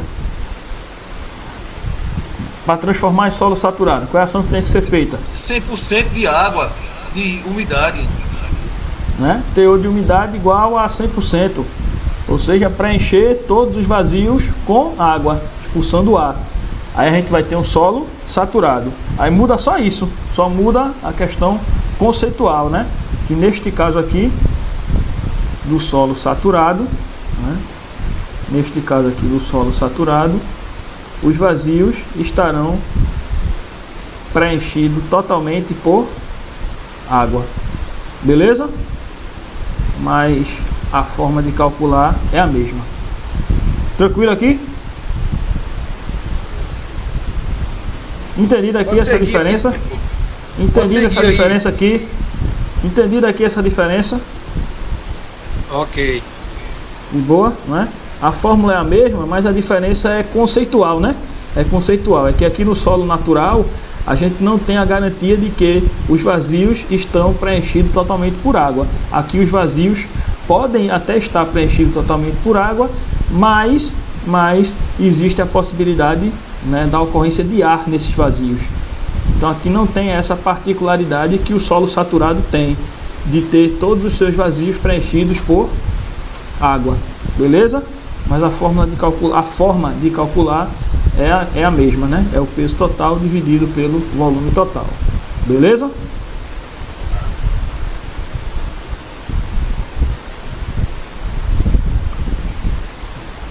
Para transformar em solo saturado, qual é a ação que tem que ser feita? 100% de água, de umidade. Né? Teor de umidade igual a 100%. Ou seja, preencher todos os vazios com água, expulsando o ar. Aí a gente vai ter um solo saturado. Aí muda só isso, só muda a questão conceitual, né? Que neste caso aqui do solo saturado, né? Neste caso aqui do solo saturado, os vazios estarão preenchidos totalmente por água. Beleza? Mas a forma de calcular é a mesma. Tranquilo aqui? Entendido aqui Pode essa seguir, diferença? inspetor. Entendido essa seguir aí. diferença aqui? Entendido aqui essa diferença? Ok. De boa, né? A fórmula é a mesma, mas a diferença é conceitual, né? É conceitual. É que aqui no solo natural a gente não tem a garantia de que os vazios estão preenchidos totalmente por água. Aqui os vazios podem até estar preenchidos totalmente por água, mas existe a possibilidade, né, da ocorrência de ar nesses vazios. Então aqui não tem essa particularidade que o solo saturado tem, de ter todos os seus vazios preenchidos por água, beleza? Mas a forma de calcular é a mesma, né? É o peso total dividido pelo volume total, beleza?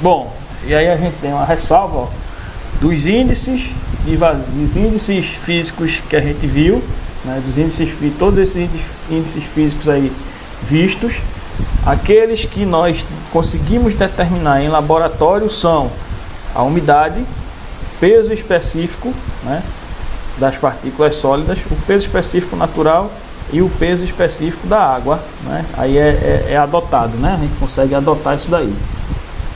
Bom, e aí a gente tem uma ressalva, ó, dos índices físicos que a gente viu, né? Todos esses índices físicos aí vistos. Aqueles que nós conseguimos determinar em laboratório são a umidade, peso específico, né, das partículas sólidas, o peso específico natural e o peso específico da água, né? Aí é adotado, né? A gente consegue adotar isso daí,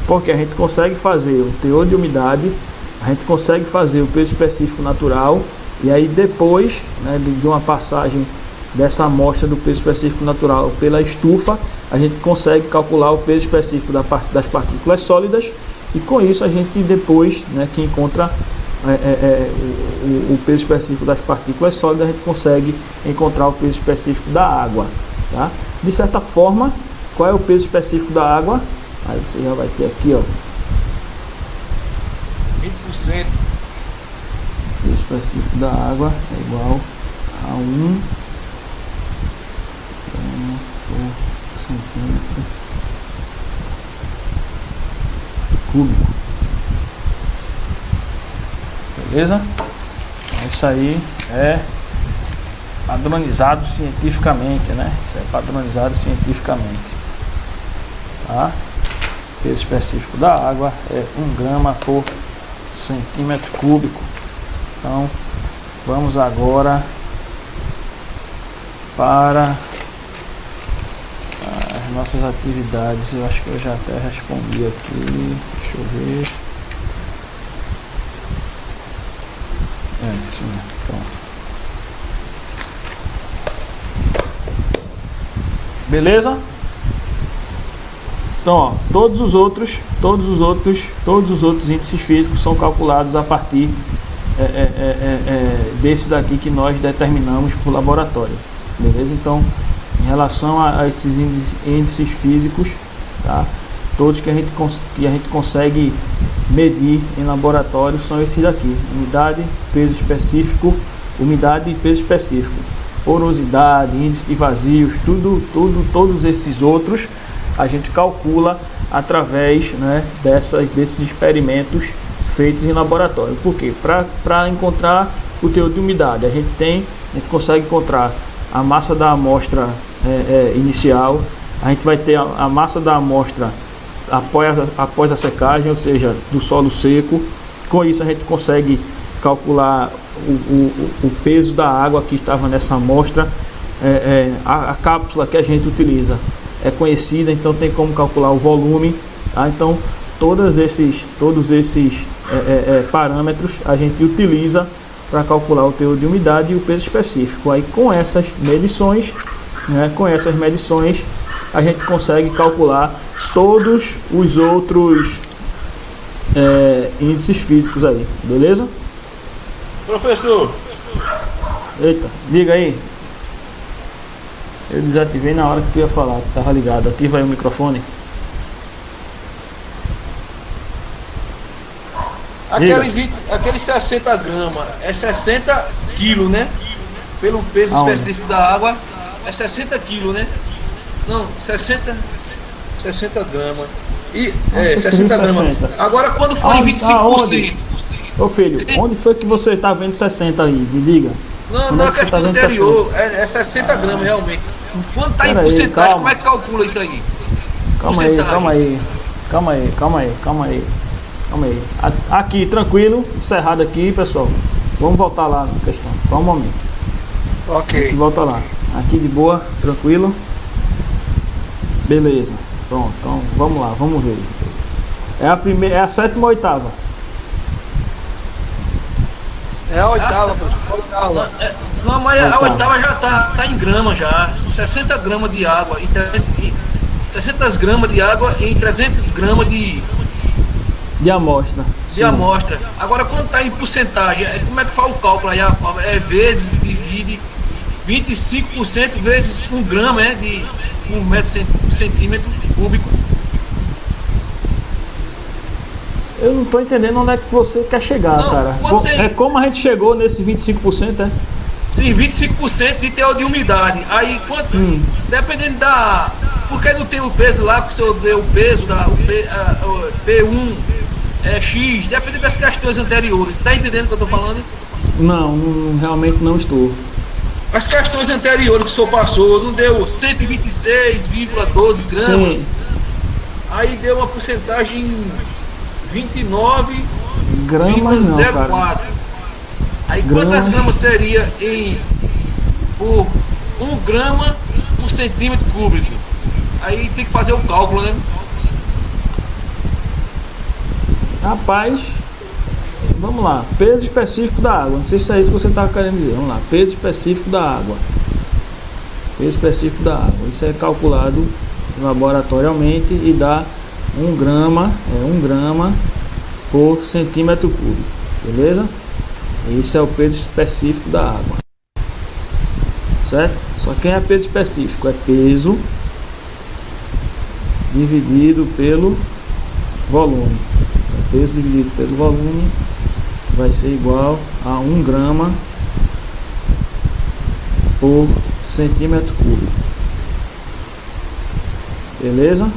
porque a gente consegue fazer o teor de umidade, a gente consegue fazer o peso específico natural, e aí depois, né, de uma passagem dessa amostra do peso específico natural pela estufa, a gente consegue calcular o peso específico das partículas sólidas, e com isso a gente depois, né, que encontra o peso específico das partículas sólidas, a gente consegue encontrar o peso específico da água, tá? De certa forma, qual é o peso específico da água? Aí você já vai ter aqui, ó, 20%. o peso específico da água é igual a 1 grama por centímetro cúbico. Beleza? Isso aí é padronizado cientificamente, né? Isso é padronizado cientificamente, tá? O peso específico da água é 1 grama por centímetro cúbico. Então, vamos agora para as nossas atividades. Eu acho que eu já até respondi aqui. Deixa eu ver. É isso mesmo. Pronto. Beleza? Então, ó, todos os outros índices físicos são calculados a partir desses aqui que nós determinamos por laboratório. Beleza? Então, em relação a esses índices físicos, tá? Todos que a gente consegue medir em laboratório são esses daqui: umidade, peso específico, porosidade, índice de vazios, todos esses outros a gente calcula através, né, desses experimentos feitos em laboratório. Por quê? Para encontrar o teor de umidade, a gente consegue encontrar a massa da amostra inicial, a gente vai ter a massa da amostra após a secagem, ou seja, do solo seco. Com isso a gente consegue calcular o peso da água que estava nessa amostra. A cápsula que a gente utiliza é conhecida, então tem como calcular o volume, tá? Então todos esses parâmetros a gente utiliza para calcular o teor de umidade e o peso específico. Aí com essas medições, né, a gente consegue calcular todos os outros índices físicos aí, beleza? Professor, Eita, diga aí. Eu desativei na hora que tu ia falar, que tava ligado. Ativa aí o microfone. aquele 60 gramas é 60 quilos, né? Pelo peso Aonde? específico da água é 60 quilos, né? Não, 60 gramas. E, 60 gramas. 60. Agora quando for em 25%. Ô filho, onde foi que você está vendo 60 aí? Me diga. Não, Onde na é que você tá questão vendo anterior, é 60 gramas realmente. Quando tá em Pera aí, porcentagem, calma. como é que calcula isso aí? Calma aí. Aqui, tranquilo, encerrado aqui, pessoal. Vamos voltar lá na questão, só um momento. A gente Ok. volta lá. Aqui de boa, tranquilo. Beleza. Pronto, então vamos lá, vamos ver. É a primeira, é a sétima ou oitava? É a oitava, Essa- professor. Oitava. Não, mas a Oitava. oitava já tá em grama já. 60 gramas de água em 600 gramas de água em 300 gramas de De amostra. Sim. amostra. Agora quando tá em porcentagem, como é que faz o cálculo aí? A forma é vezes, divide 25% vezes 1 grama, de 1 centímetro cúbico. Eu não tô entendendo onde é que você quer chegar, Não, cara. quando tem- É como a gente chegou nesse 25%, é? Sim, 25% de teor de umidade. Aí, quanto, dependendo da. Porque não tem o peso lá, que o senhor deu o peso, o P1 é X, dependendo das questões anteriores. Tá entendendo o que eu tô falando? Não, realmente não estou. As questões anteriores que o senhor passou, não deu 126,12 gramas. Sim, Aí deu uma porcentagem 29,04. gramas não, cara. Aí quantas Gramas. gramas seria por 1 grama por centímetro cúbico? Aí tem que fazer o cálculo, né? Rapaz, vamos lá. Peso específico da água. Não sei se é isso que você estava querendo dizer. Vamos lá. Peso específico da água. Peso específico da água. Isso é calculado laboratorialmente e dá 1 grama, 1 grama por centímetro cúbico. Beleza? Isso é o peso específico da água. Certo? Só quem é peso específico é peso dividido pelo volume. Então, peso dividido pelo volume vai ser igual a 1 grama por centímetro cúbico. Beleza?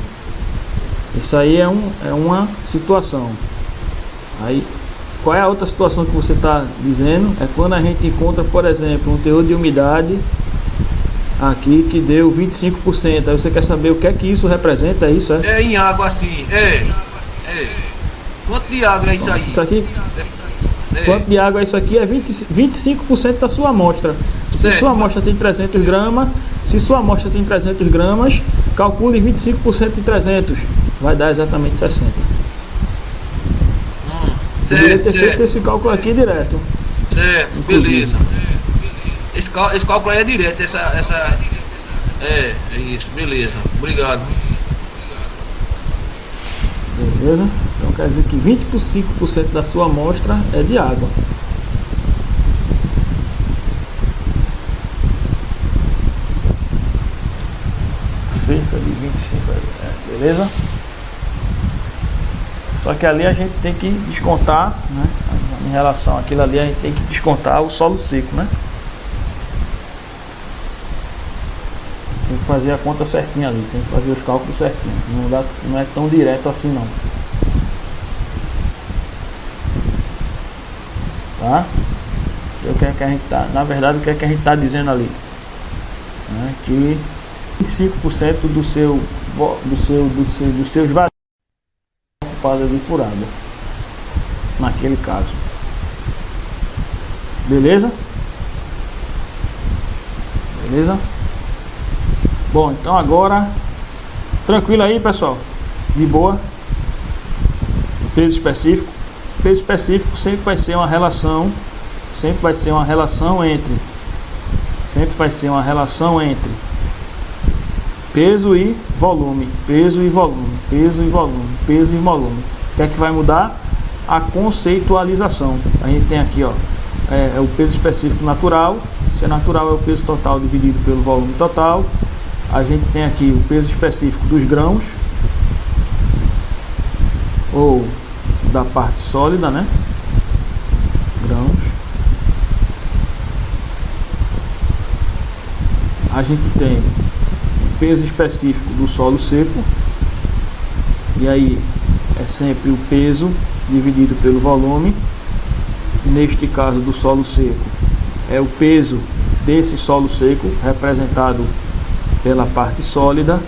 Isso aí é uma situação. Aí, qual é a outra situação que você está dizendo? É quando a gente encontra, por exemplo, um teor de umidade aqui que deu 25%. Aí você quer saber o que é que isso representa? É isso, é? É em água assim, Quanto de água é isso aí? Isso aqui, É. quanto de água é isso aqui? É 25% da sua amostra. Se Certo. sua amostra tem 300 gramas, calcule 25% de 300. Vai dar exatamente 60. Eu deveria ter feito esse cálculo aqui direto. Certo, Inclusive. beleza. Esse cálculo aí é direto, é isso, beleza. Obrigado. Beleza? Então quer dizer que 25% da sua amostra é de água. Cerca de 25 aí, beleza? Só que ali a gente tem que descontar, né? Em relação àquilo ali, a gente tem que descontar o solo seco, né? Tem que fazer a conta certinha ali, tem que fazer os cálculos certinhos. Não é tão direto assim não. Tá? O que é que a gente tá, na verdade, o que é que a gente está dizendo ali? Né? Que 25% dos seus vazios ocupados ali por água. Naquele caso. Beleza? Beleza? Bom, então agora tranquilo aí, pessoal. De boa. Peso específico. Peso específico sempre vai ser uma relação entre peso e volume, peso e volume, peso e volume, peso e volume. O que é que vai mudar? A conceitualização. A gente tem aqui, ó, é o peso específico natural. Se é natural, é o peso total dividido pelo volume total. A gente tem aqui o peso específico dos grãos ou da parte sólida, né? Grãos. A gente tem o peso específico do solo seco. E aí é sempre o peso dividido pelo volume. Neste caso do solo seco, é o peso desse solo seco representado pela parte sólida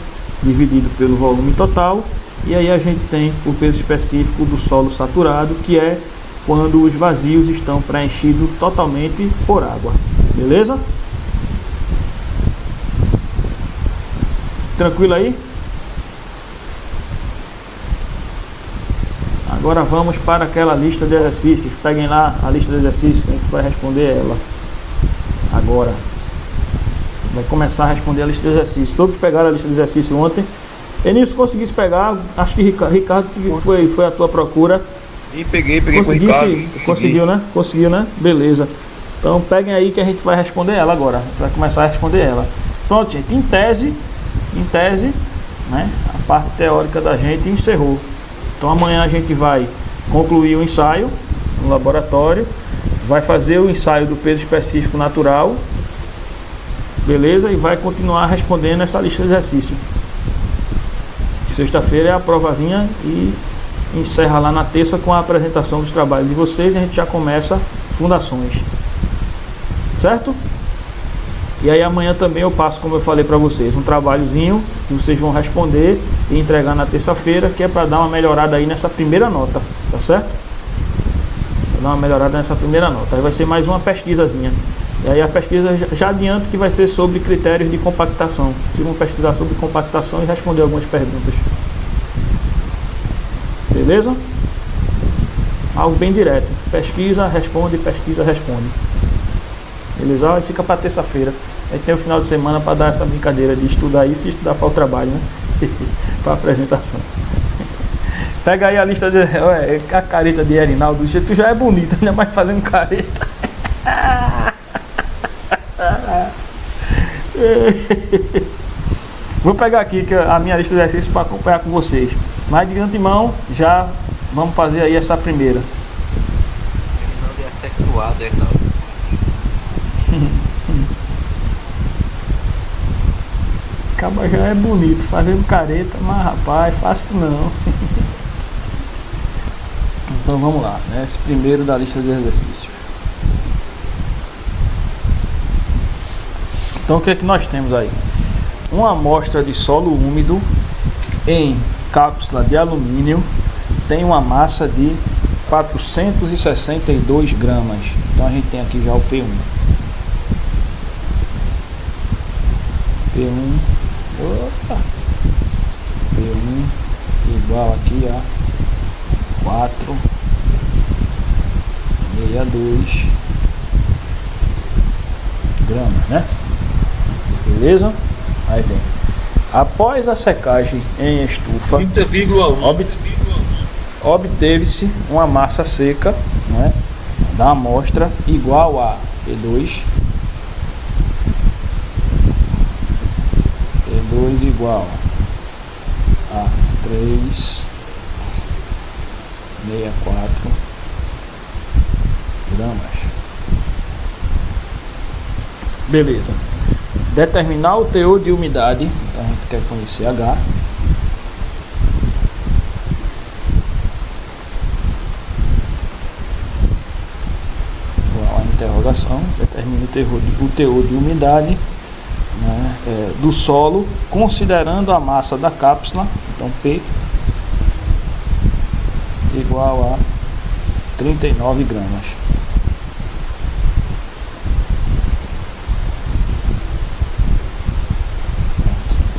dividido pelo volume total. E aí a gente tem o peso específico do solo saturado, que é quando os vazios estão preenchidos totalmente por água. Beleza? Tranquilo aí? Agora vamos para aquela lista de exercícios. Peguem lá a lista de exercícios que a gente vai responder ela agora. Vai começar a responder a lista de exercícios. Todos pegaram a lista de exercícios ontem. Enilson, conseguisse pegar? Acho que Ricardo foi a tua procura. E peguei Conseguisse, conseguiu, né? Conseguiu, né? Beleza. Então peguem aí que a gente vai responder ela agora. A gente vai começar a responder ela. Pronto, gente. Em tese, né? A parte teórica da gente encerrou. Então amanhã a gente vai concluir o ensaio no laboratório. Vai fazer o ensaio do peso específico natural. Beleza? E vai continuar respondendo essa lista de exercícios. Sexta-feira é a provazinha e encerra lá na terça com a apresentação dos trabalhos de vocês e a gente já começa fundações. Certo? E aí amanhã também eu passo, como eu falei para vocês, um trabalhozinho que vocês vão responder e entregar na terça-feira, que é para dar uma melhorada aí nessa primeira nota, tá certo? Pra dar uma melhorada nessa primeira nota. Aí vai ser mais uma pesquisazinha. E aí a pesquisa já adianto que vai ser sobre critérios de compactação. Vocês vão pesquisar sobre compactação e responder algumas perguntas. Beleza? Algo bem direto. Pesquisa, responde, pesquisa, responde. Beleza? E fica para terça-feira. Aí tem o final de semana para dar essa brincadeira de estudar isso e estudar para o trabalho, né? Para a apresentação. Pega aí a lista de... a careta de Erinaldo. Tu já é bonito, ainda mais fazendo careta. Vou pegar aqui que a minha lista de exercícios para acompanhar com vocês. Mas de antemão, já vamos fazer aí essa primeira. Reinaldo é sexuado, Reinaldo. Acaba já é bonito, fazendo careta, mas rapaz, fácil não. Então vamos lá, né? Esse primeiro da lista de exercícios. Então o que é que nós temos aí? Uma amostra de solo úmido em cápsula de alumínio tem uma massa de 462 gramas. Então a gente tem aqui já o P1. P1 igual aqui a 462 gramas, né? Beleza? Aí vem. Após a secagem em estufa, 30,1. obteve-se uma massa seca, né, da amostra igual a P2 igual a 364 gramas. Beleza. Determinar o teor de umidade. Então a gente quer conhecer H. Igual a interrogação. Determina o teor de umidade, né, do solo, considerando a massa da cápsula. Então P igual a 39 gramas.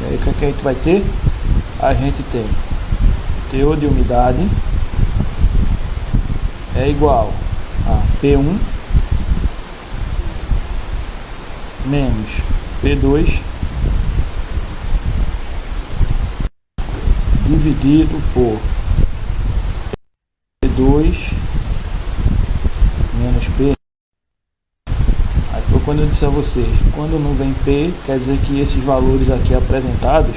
E aí o que é que a gente vai ter? A gente tem teor de umidade é igual a P1 menos P2 dividido por P2 menos P. Aí foi quando eu disse a vocês, quando não vem P, quer dizer que esses valores aqui apresentados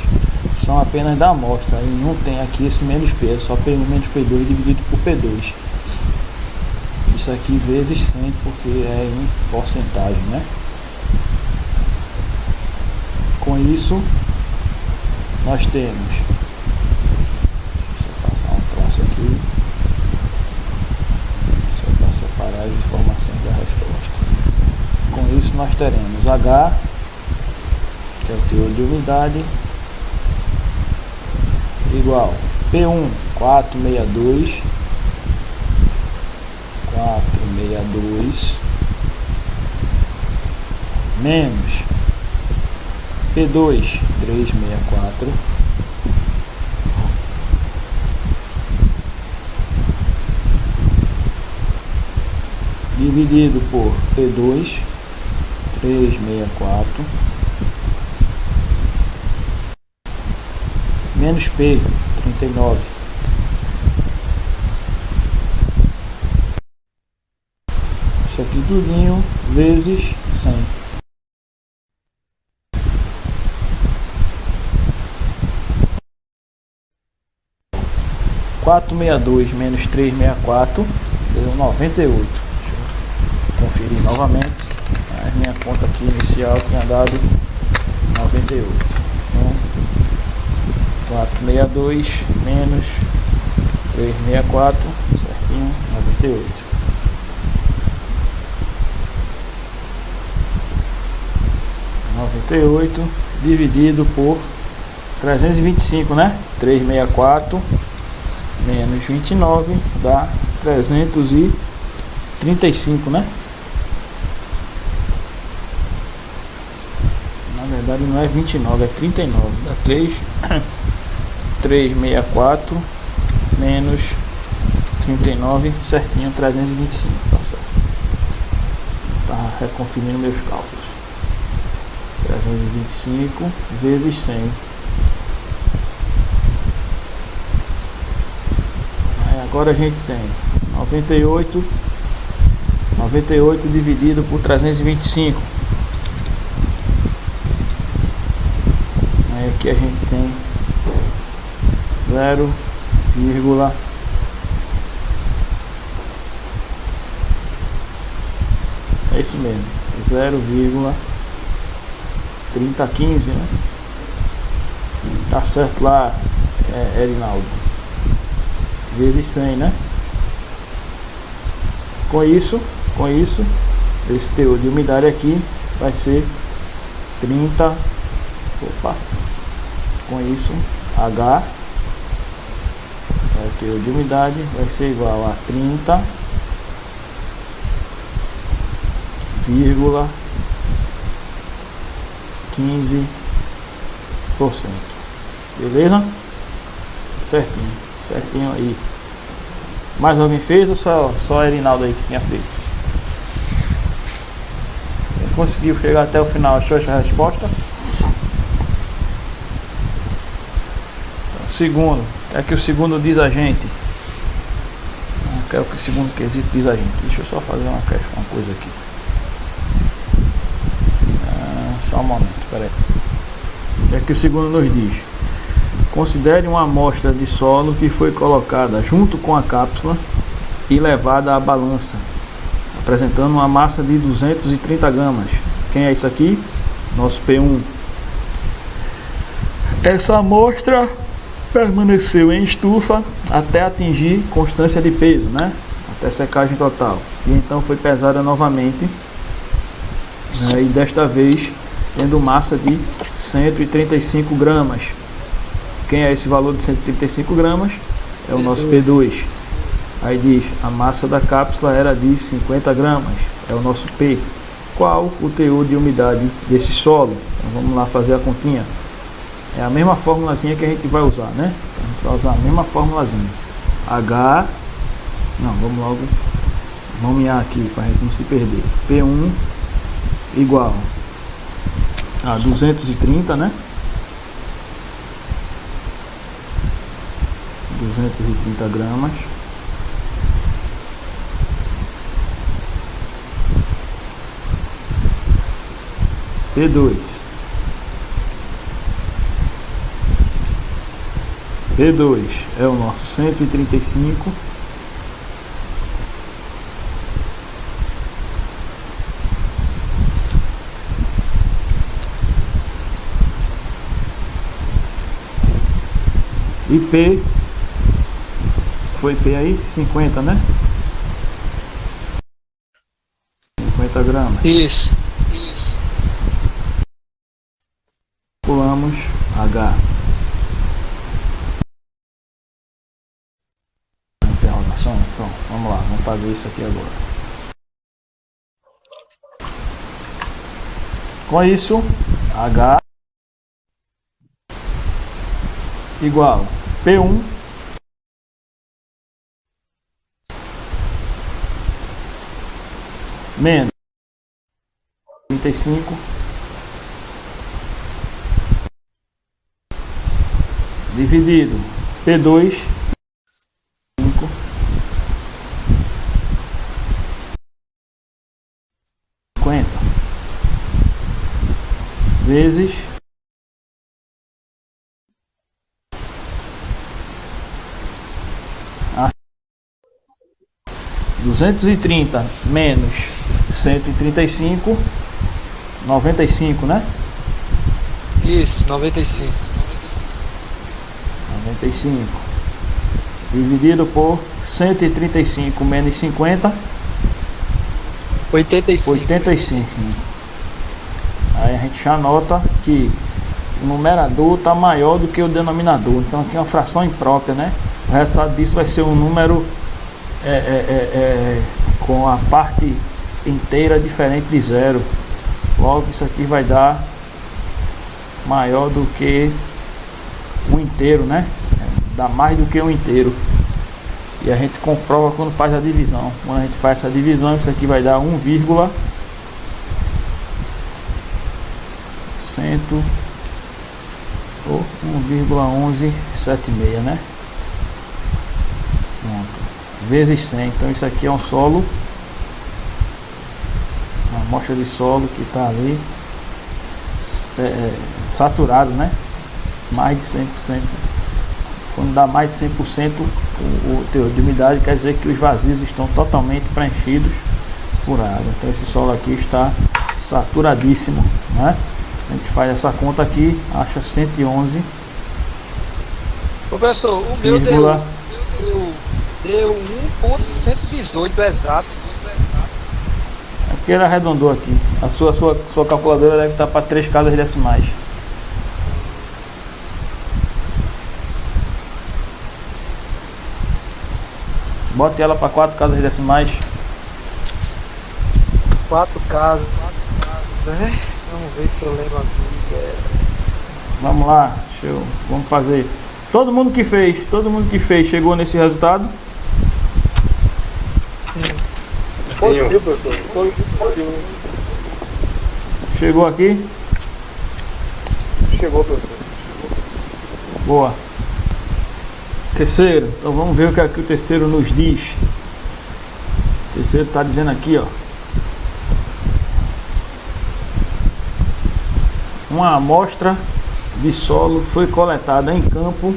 são apenas da amostra, e não tem aqui esse menos P, é só P1 menos P2 dividido por P2. Isso aqui vezes 100, porque é em porcentagem, né? Com isso, nós temos, deixa eu passar um troço aqui, só para separar as informações da resposta. Com isso, nós teremos H, que é o teor de umidade, igual P1 462 462 menos P2 364 dividido por P2 364 menos P 39. Isso aqui tudinho vezes 100. (462 menos 364) deu 98. Deixa eu conferir novamente. A minha conta aqui inicial tinha dado 98. Então, 462 menos 364, certinho, 98. Dividido por 325, né? 364 menos 29 dá 335, né? Na verdade não é 29, é 39. Dá 364 menos 39, certinho, 325, tá certo. Tá reconfirmando meus cálculos. 325 vezes 100. Aí agora a gente tem 98 dividido por 325. Aí aqui a gente tem 0, é isso mesmo, 0,3015, né? Tá certo lá, Erinaldo, vezes 100, né? Com isso, esse teor de umidade aqui vai ser 30. Com isso, H, o teor de umidade vai ser igual a 30,15%. Beleza? Certinho aí. Mais alguém fez ou só Erinaldo aí que tinha feito? Quem conseguiu chegar até o final, achou a resposta? Então, segundo, o que é que o segundo diz a gente? Não quero que o segundo quesito diz a gente. Deixa eu só fazer uma coisa aqui. Só um momento, peraí. O que é que o segundo nos diz? Considere uma amostra de solo que foi colocada junto com a cápsula e levada à balança, apresentando uma massa de 230 gramas. Quem é isso aqui? Nosso P1. Essa amostra permaneceu em estufa até atingir constância de peso, né? Até secagem total. E então foi pesada novamente, né? E desta vez tendo massa de 135 gramas. Quem é esse valor de 135 gramas? É o nosso P2. Aí diz, a massa da cápsula era de 50 gramas. É o nosso P. Qual o teor de umidade desse solo? Então vamos lá fazer a continha. É a mesma formulazinha que a gente vai usar, né? A gente vai usar a mesma formulazinha. H... Não, vamos logo nomear aqui para a gente não se perder. P1 igual a 230, né? 230 gramas P2 é o nosso 135 e P foi P aí? 50, né? 50 gramas. Isso. Calculamos H. Interrogação? Então, vamos lá, vamos fazer isso aqui agora. Com isso, H igual P1 menos 35 dividido P2 5 50 vezes 230 menos 135, 95, né? Isso, 95. 95 dividido por 135 menos 50, 85. 85. Aí a gente já nota que o numerador está maior do que o denominador, então aqui é uma fração imprópria, né? O resultado disso vai ser um número com a parte inteira diferente de zero. Logo isso aqui vai dar maior do que um inteiro, né? Dá mais do que um inteiro. E a gente comprova quando faz a divisão. Quando a gente faz essa divisão, isso aqui vai dar 1,1176, né? Pronto. Vezes 100. Então isso aqui é um solo, uma amostra de solo que está ali saturado, né? Mais de 100%. Quando dá mais de 100% o teor de umidade, quer dizer que os vazios estão totalmente preenchidos por água. Então esse solo aqui está saturadíssimo, né? A gente faz essa conta aqui, acha 111. Professor, o meu deu 1,118 exato. É porque ele arredondou aqui. A sua calculadora deve estar para 3 casas decimais. Bote ela para 4 casas decimais. 4 casas, né? Vamos ver se eu lembro aqui. Vamos lá, vamos fazer. Todo mundo que fez chegou nesse resultado? Positivo, professor. Positivo. Chegou aqui? Chegou, professor. Boa. Terceiro, então vamos ver o que aqui o terceiro nos diz. O terceiro está dizendo aqui, ó. Uma amostra de solo foi coletada em campo,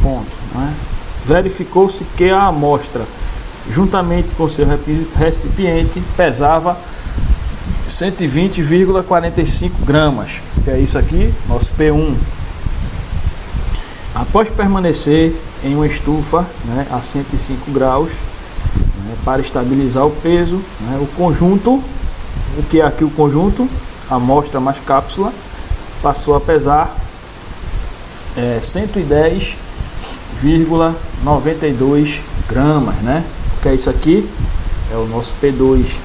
ponto, né? Verificou-se que a amostra, juntamente com seu recipiente, pesava 120,45 gramas, que é isso aqui, nosso P1. Após permanecer em uma estufa, né, a 105 graus, né, para estabilizar o peso, né, o conjunto, o que é aqui o conjunto, amostra mais cápsula, passou a pesar 110,92 gramas, né? Que é isso aqui, é o nosso P2,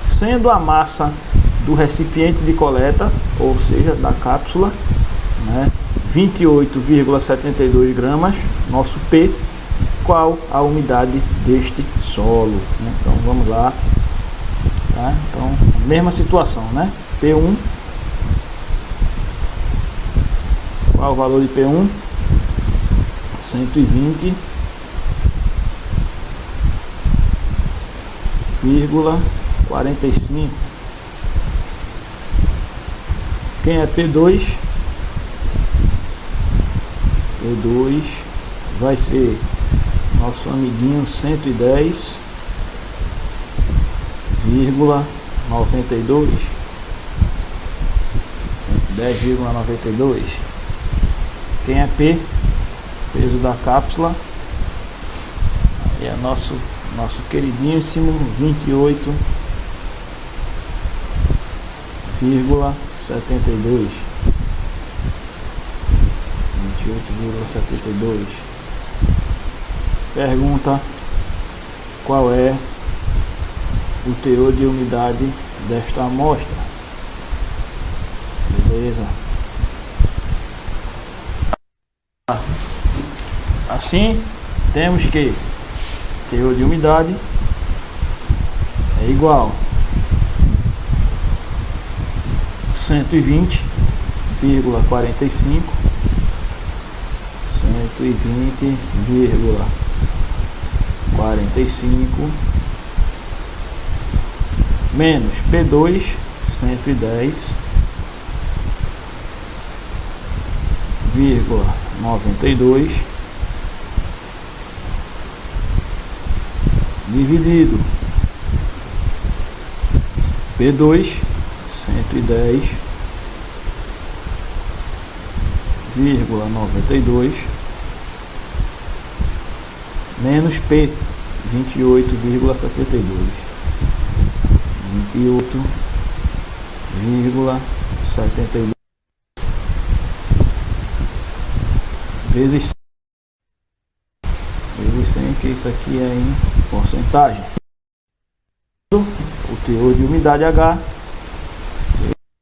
sendo a massa do recipiente de coleta, ou seja, da cápsula, né, 28,72 gramas, nosso P. Qual a umidade deste solo, né? Então vamos lá, tá? Então mesma situação, né? P1, qual o valor de P1? 120,45. Quem é P2? P2 vai ser nosso amiguinho 110,92. 110,92. Quem é P? Peso da cápsula. E é nosso queridíssimo 28,72. 28,72. Pergunta: qual é o teor de umidade desta amostra. Beleza? Assim, temos que teor de umidade é igual 120,45 menos P2 110,92 dividido P2 110,92 menos P 28,72 vezes 100, que isso aqui é em porcentagem. O teor de umidade H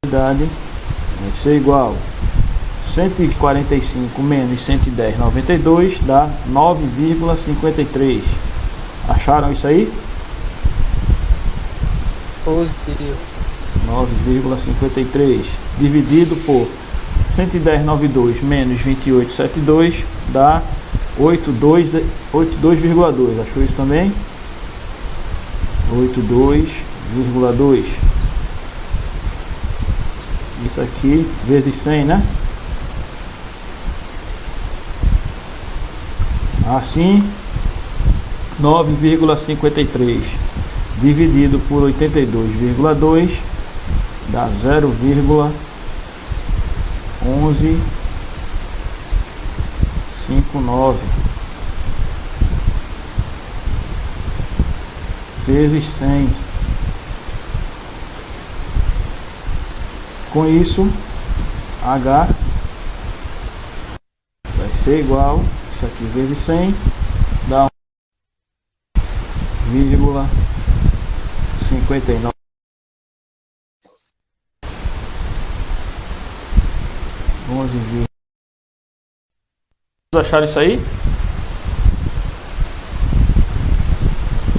vai ser igual 145 menos 110,92 dá 9,53. Acharam isso aí? Positivo. 9,53 dividido por 110,92 menos 28,72 dá 82,2. Achou isso também? 82,2. Isso aqui vezes 100, né? Assim, 9,53 dividido por 82,2 dá 0,1159 vezes 100. Com isso, H vai ser igual, isso aqui vezes 100 dá 1,59. Vocês acharam isso aí?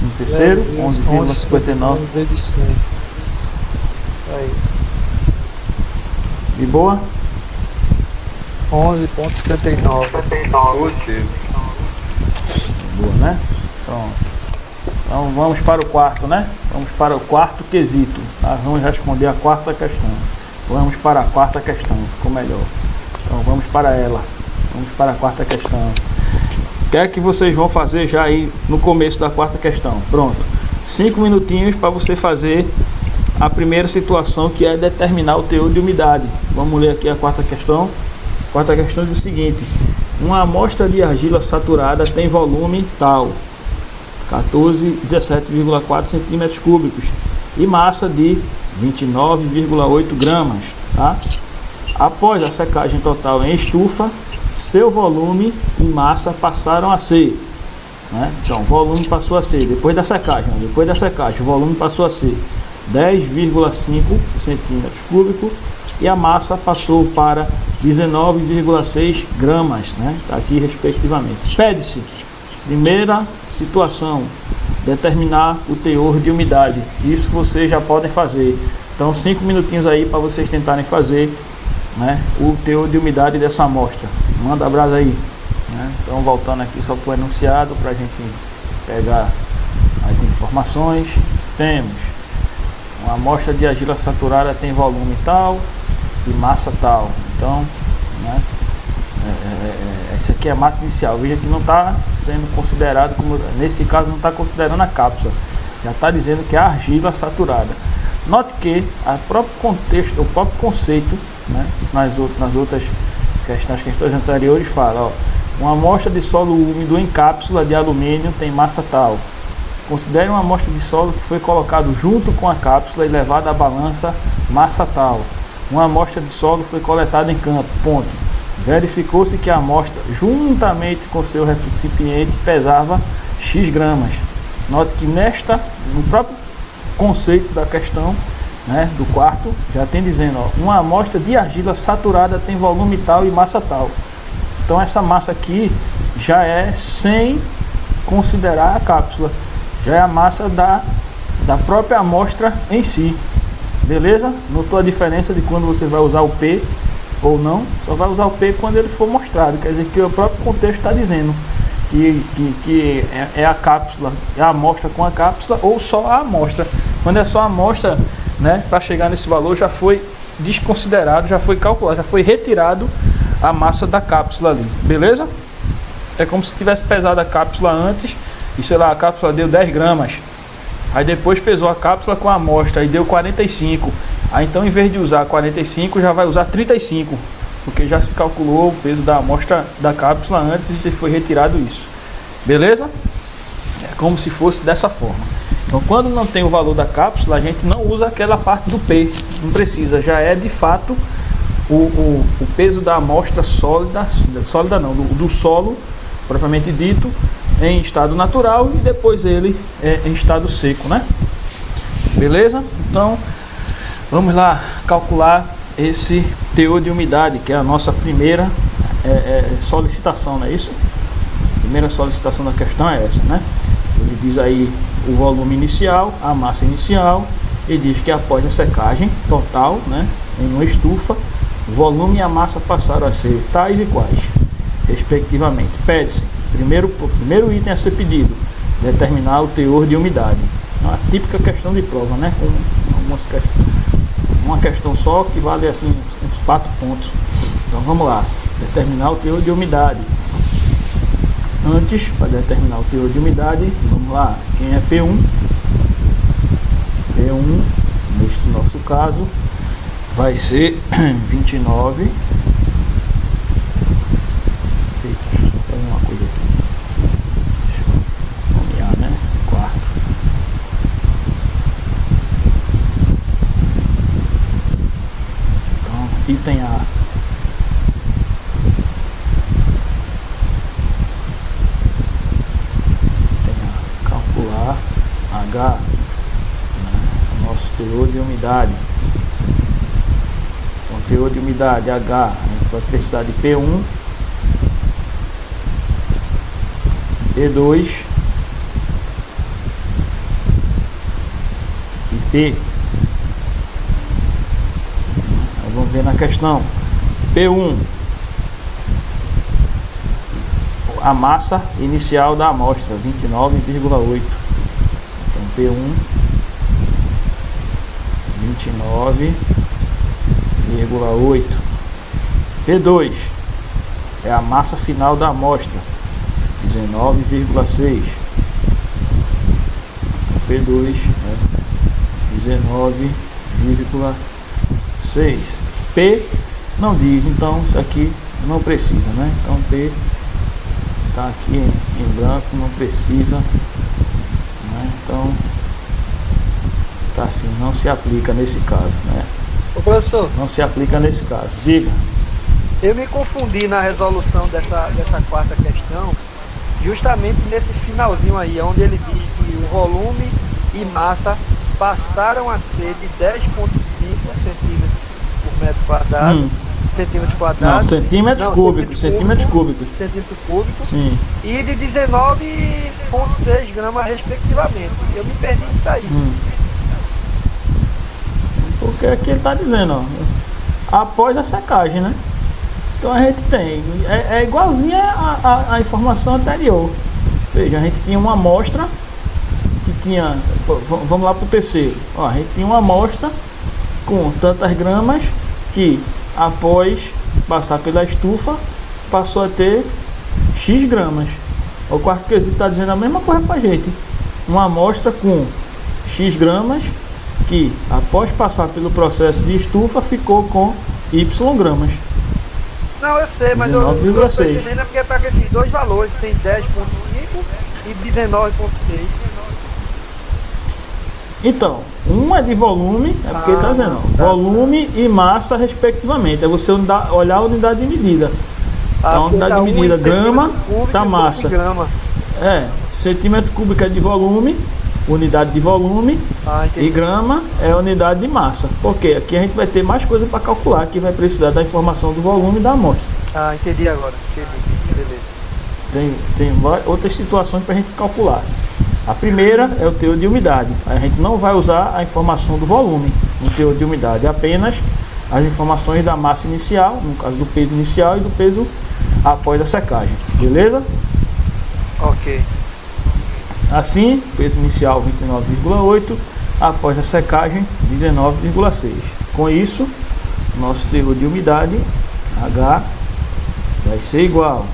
No terceiro, 11,59 vezes 100. Aí. De boa? 11,59. Boa, né? Pronto. Então vamos para o quarto, né? Vamos para o quarto quesito. Tá? Vamos responder a quarta questão. Vamos para a quarta questão, ficou melhor. Então vamos para ela. Vamos para a quarta questão. O que é que vocês vão fazer já aí no começo da quarta questão? Pronto. 5 minutinhos para você fazer a primeira situação, que é determinar o teor de umidade. Vamos ler aqui a quarta questão. A quarta questão diz o seguinte: uma amostra de argila saturada tem volume tal, 17,4 centímetros cúbicos, e massa de 29,8 gramas. Tá? Após a secagem total em estufa, seu volume e massa passaram a ser, né? Então, o volume passou a ser, depois da secagem, o volume passou a ser 10,5 centímetros cúbicos e a massa passou para 19,6 gramas, né? Tá aqui respectivamente. Pede-se, primeira situação, determinar o teor de umidade. Isso vocês já podem fazer. Então 5 minutinhos aí para vocês tentarem fazer, né, o teor de umidade dessa amostra. Manda brasa aí, né? Então voltando aqui só para o enunciado, para a gente pegar as informações. Temos uma amostra de argila saturada tem volume tal e massa tal. Então, né, esse aqui é a massa inicial. Veja que não está sendo considerado, como nesse caso não está considerando a cápsula, já está dizendo que é a argila saturada. Note que o próprio contexto, o próprio conceito, né, nas outras questões anteriores fala, ó, uma amostra de solo úmido em cápsula de alumínio tem massa tal. Considere uma amostra de solo que foi colocado junto com a cápsula e levada à balança, massa tal. Uma amostra de solo foi coletada em campo, ponto. Verificou-se que a amostra, juntamente com seu recipiente, pesava X gramas. Note que no próprio conceito da questão, né, do quarto, já tem dizendo, ó, uma amostra de argila saturada tem volume tal e massa tal. Então essa massa aqui já é sem considerar a cápsula, já é a massa da própria amostra em si. Beleza? Notou a diferença de quando você vai usar o P ou não? Só vai usar o P quando ele for mostrado, quer dizer que o próprio contexto está dizendo que é a cápsula, é a amostra com a cápsula ou só a amostra. Quando é só a amostra, né, para chegar nesse valor já foi desconsiderado, já foi calculado, já foi retirado a massa da cápsula ali, beleza? É como se tivesse pesado a cápsula antes e sei lá, a cápsula deu 10 gramas, aí depois pesou a cápsula com a amostra e deu 45, aí então em vez de usar 45 já vai usar 35, porque já se calculou o peso da amostra da cápsula antes e foi retirado isso, beleza? É como se fosse dessa forma. Então quando não tem o valor da cápsula, a gente não usa aquela parte do P, não precisa, já é de fato o peso da amostra sólida não, do solo propriamente dito, em estado natural e depois ele em estado seco, né? Beleza? Então vamos lá calcular esse teor de umidade, que é a nossa primeira solicitação, não é isso? A primeira solicitação da questão é essa, né? Ele diz aí o volume inicial, a massa inicial, e diz que após a secagem total, né, em uma estufa, o volume e a massa passaram a ser tais e quais, respectivamente. Pede-se, primeiro item a ser pedido, determinar o teor de umidade. É uma típica questão de prova, né, com algumas questões, uma questão só que vale assim uns 4 pontos. Então vamos lá, determinar o teor de umidade. Antes, para determinar o teor de umidade, vamos lá, quem é P1? P1, neste nosso caso, vai ser 29. Eita, deixa eu só fazer uma coisa aqui. Deixa eu nomear, né? Quarto. Então, item A. H, né, nosso teor de umidade. Então, teor de umidade H, a gente vai precisar de P1, P2 e P. Aí vamos ver na questão. P1, a massa inicial da amostra, 29,8. P1 29,8. P2 é a massa final da amostra, 19,6. Então, P2 é 19,6. P não diz, então isso aqui não precisa, né? Então P está aqui em branco, não precisa. Então, tá assim, não se aplica nesse caso, né? Ô professor, não se aplica nesse caso. Diga. Eu me confundi na resolução dessa quarta questão, justamente nesse finalzinho aí, onde ele diz que o volume e massa passaram a ser de 10,5 centímetros por metro quadrado. Centímetros quadrados. Não, centímetros cúbicos. Centímetros cúbicos. Sim. E de 19,6 gramas respectivamente. Eu me perdi nisso aí. Porque aqui ele está dizendo, ó, após a secagem, né? Então a gente tem, é igualzinha a informação anterior. Veja, a gente tinha uma amostra que tinha, vamos lá para o terceiro. Ó, a gente tinha uma amostra com tantas gramas que após passar pela estufa passou a ter X gramas. O quarto quesito está dizendo a mesma coisa para a gente. Uma amostra com X gramas que após passar pelo processo de estufa ficou com Y gramas. Não, eu sei, mas eu estou entendendo porque está com esses dois valores, tem 10,5 e 19,6. Então, uma é de volume, é porque ele está dizendo, volume e massa respectivamente. É você olhar a unidade de medida. Então, a unidade de medida, grama, tá massa. Centímetro cúbico é de volume, unidade de volume, Ah, e entendi. grama é unidade de massa. Porque aqui a gente vai ter mais coisa para calcular, que vai precisar da informação do volume da amostra. Ah, entendi agora. Entendi. Beleza. Tem outras situações para a gente calcular. A primeira é o teor de umidade. A gente não vai usar a informação do volume no teor de umidade, apenas as informações da massa inicial, no caso do peso inicial e do peso após a secagem. Beleza? Ok. Assim, peso inicial 29,8, após a secagem 19,6. Com isso, nosso teor de umidade H vai ser igual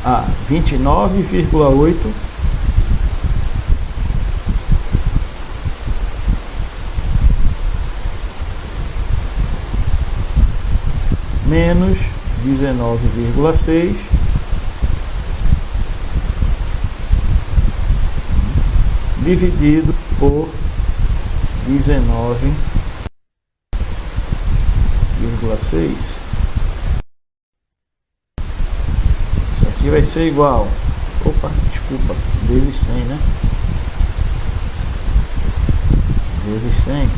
a 29,8 menos 19,6 dividido por 19,6. Isso aqui vai ser igual, vezes 100, né? Vezes 100.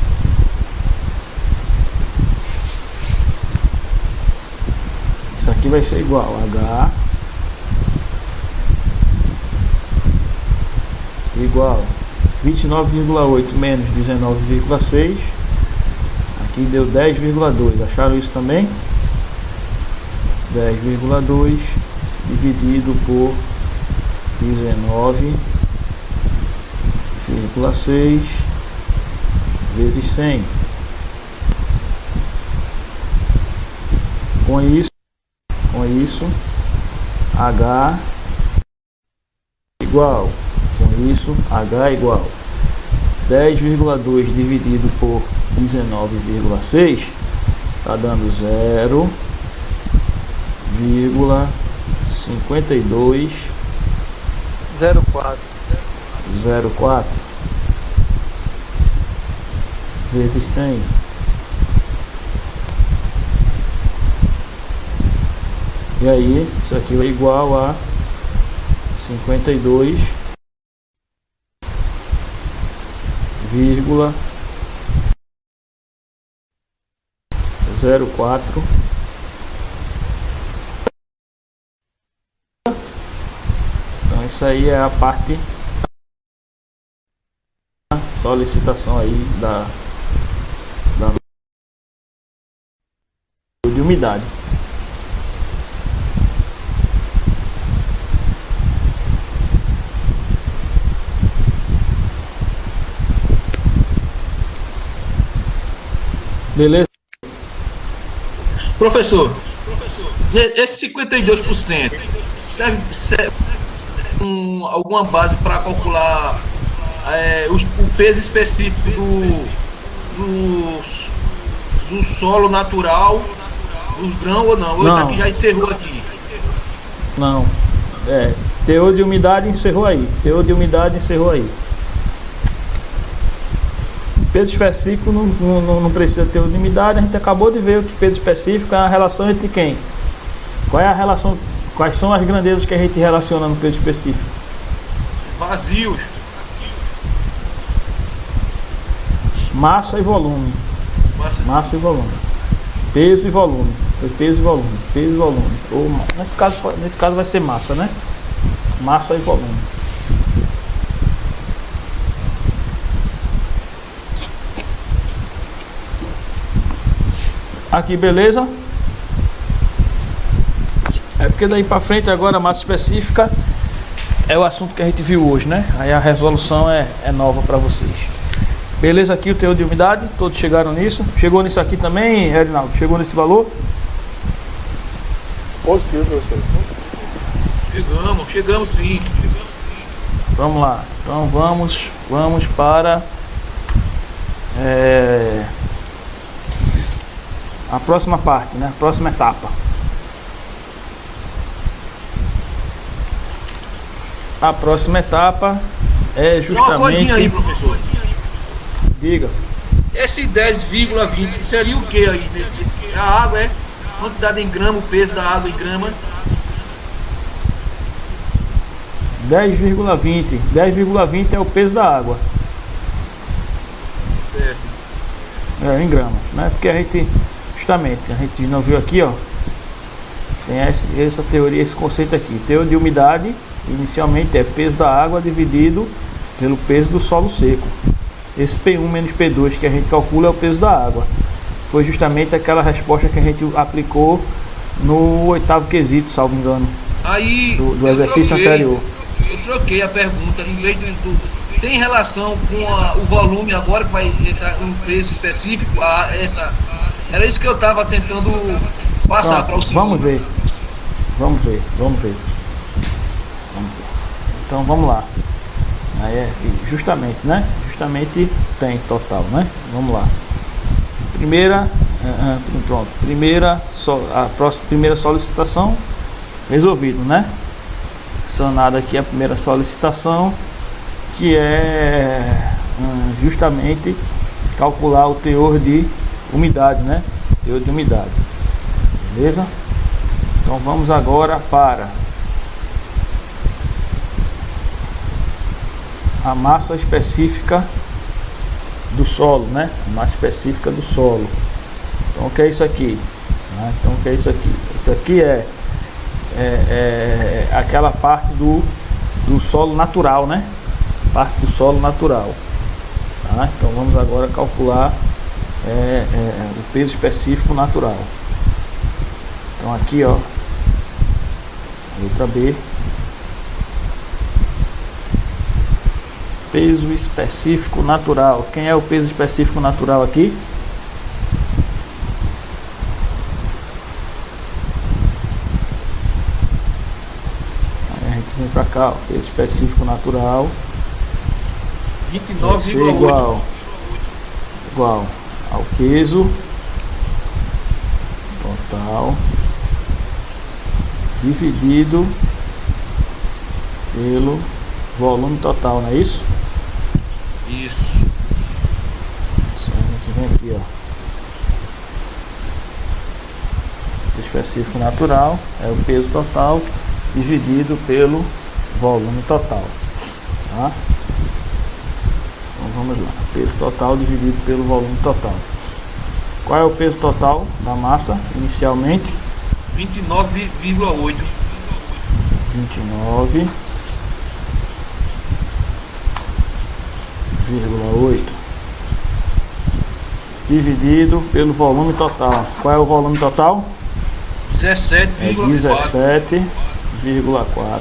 Isso aqui vai ser igual a H igual 29,8 menos 19,6. Aqui deu 10,2. Acharam isso também? 10,2 dividido por 19,6 vezes 100. Com isso, H igual, H igual 10,2 dividido por 19,6 está dando 0,5204 vezes 100. E aí, isso aqui é igual a 52,04. Então isso aí é a parte da solicitação aí da de umidade. Beleza? Professor, esse 52% serve alguma base para calcular o peso específico do solo natural, dos grãos ou não? Ou isso aqui já encerrou aqui? Não. Teor de umidade encerrou aí. Peso específico não precisa ter teor de umidade. A gente acabou de ver que peso específico é a relação entre quem? Qual é a relação? Quais são as grandezas que a gente relaciona no peso específico? Vazios. Massa e volume. Massa e volume. Peso e volume. Foi peso e volume. Peso e volume. Ou, nesse caso vai ser massa, né? Massa e volume. Aqui, beleza? É porque daí pra frente agora a massa específica é o assunto que a gente viu hoje, né? Aí a resolução é nova para vocês. Beleza, aqui o teor de umidade, todos chegaram nisso. Chegou nisso aqui também, Reinaldo? Chegou nesse valor? Positivo, professor. Chegamos sim. Vamos lá. Então vamos para a próxima parte, né? A próxima etapa. A próxima etapa é justamente... Uma coisinha aí, professor. Diga. Esse 10,20 seria o que aí? A água é quantidade em grama, o peso da água em gramas. 10,20. 10,20 é o peso da água. Certo. Em gramas, né? Porque a gente, justamente, a gente não viu aqui, ó. Tem essa teoria, esse conceito aqui. Teor de umidade, inicialmente é peso da água dividido pelo peso do solo seco. Esse P1 menos P2 que a gente calcula é o peso da água. Foi justamente aquela resposta que a gente aplicou no 8º quesito, salvo engano, Aí do exercício anterior. Eu troquei a pergunta, em vez tem relação com o volume agora que vai entrar um peso específico? Era isso que eu estava tentando passar para o senhor. Vamos ver. Então vamos lá. Aí justamente, né? Justamente tem total, né? Vamos lá. Primeira solicitação resolvido, né? Sanada aqui a primeira solicitação, que é justamente calcular o teor de umidade, né? Teor de umidade. Beleza? Então vamos agora para a massa específica do solo, né? A massa específica do solo. Então o que é isso aqui? Então o que é isso aqui? Isso aqui é aquela parte do solo natural, né? Parte do solo natural. Tá? Então vamos agora calcular o peso específico natural. Então aqui, ó, letra B, peso específico natural. Quem é o peso específico natural aqui? Aí a gente vem para cá, ó, peso específico natural 29,8 igual ao peso total dividido pelo volume total, não é isso? Isso. A gente vem aqui, ó. O específico natural é o peso total dividido pelo volume total, tá? Então vamos lá, peso total dividido pelo volume total. Qual é o peso total da massa inicialmente? 29,8. 29,8 dividido pelo volume total. Qual é o volume total? 17,4. 17,4.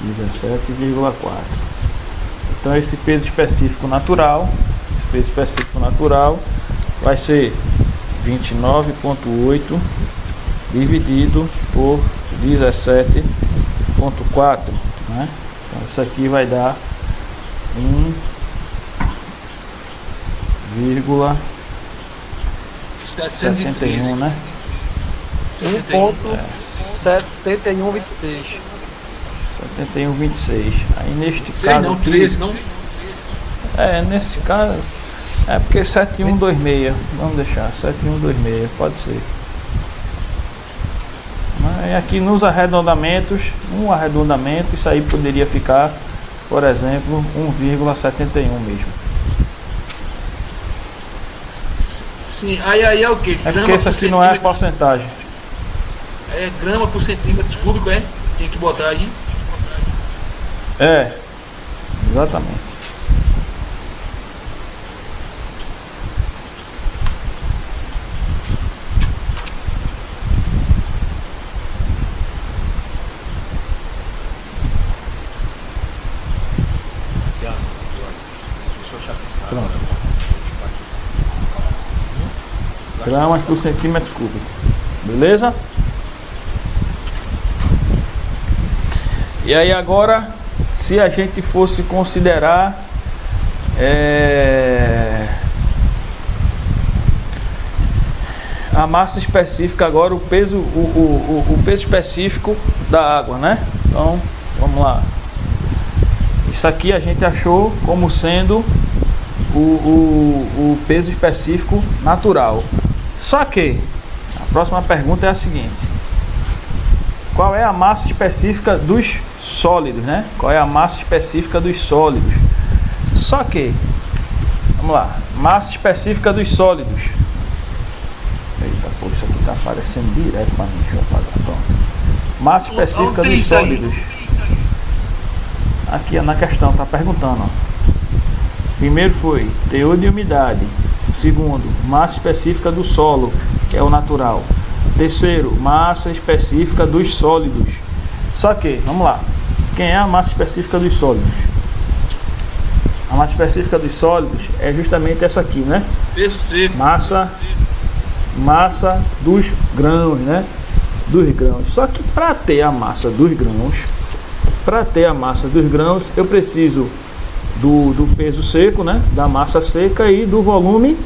17,4. Então esse peso específico natural, vai ser 29,8 dividido por 17,4, né? Então isso aqui vai dar 1,71, né? 1,7126. 71,26. Aí neste Sei caso não, aqui, 13 não. nesse caso é porque 7126, vamos deixar 7126, pode ser. Mas aqui nos arredondamentos, um arredondamento, isso aí poderia ficar, por exemplo, 1,71 mesmo. Sim, aí é o que? É porque isso aqui não é a porcentagem. É grama por centímetro cúbico, é? Tem que botar aí. Exatamente. Pronto. Gramas por centímetro cúbico. Beleza? E aí agora, se a gente fosse considerar a massa específica agora, o peso, o peso específico da água, né? Então, vamos lá. Isso aqui a gente achou como sendo o peso específico natural. Só que a próxima pergunta é a seguinte: qual é a massa específica dos sólidos, né? Qual é a massa específica dos sólidos? Só que, vamos lá, massa específica dos sólidos. Eita, pô, isso aqui tá aparecendo direto para mim, deixa eu apagar, pronto. Massa específica dos sólidos. Aqui na questão, tá perguntando, ó. Primeiro foi teor de umidade. Segundo, massa específica do solo, que é o natural. Terceiro, massa específica dos sólidos. Só que, vamos lá, quem é a massa específica dos sólidos? A massa específica dos sólidos é justamente essa aqui, né? Peso seco. Massa dos grãos, né? Dos grãos. Só que para ter a massa dos grãos, eu preciso do peso seco, né? Da massa seca e do volume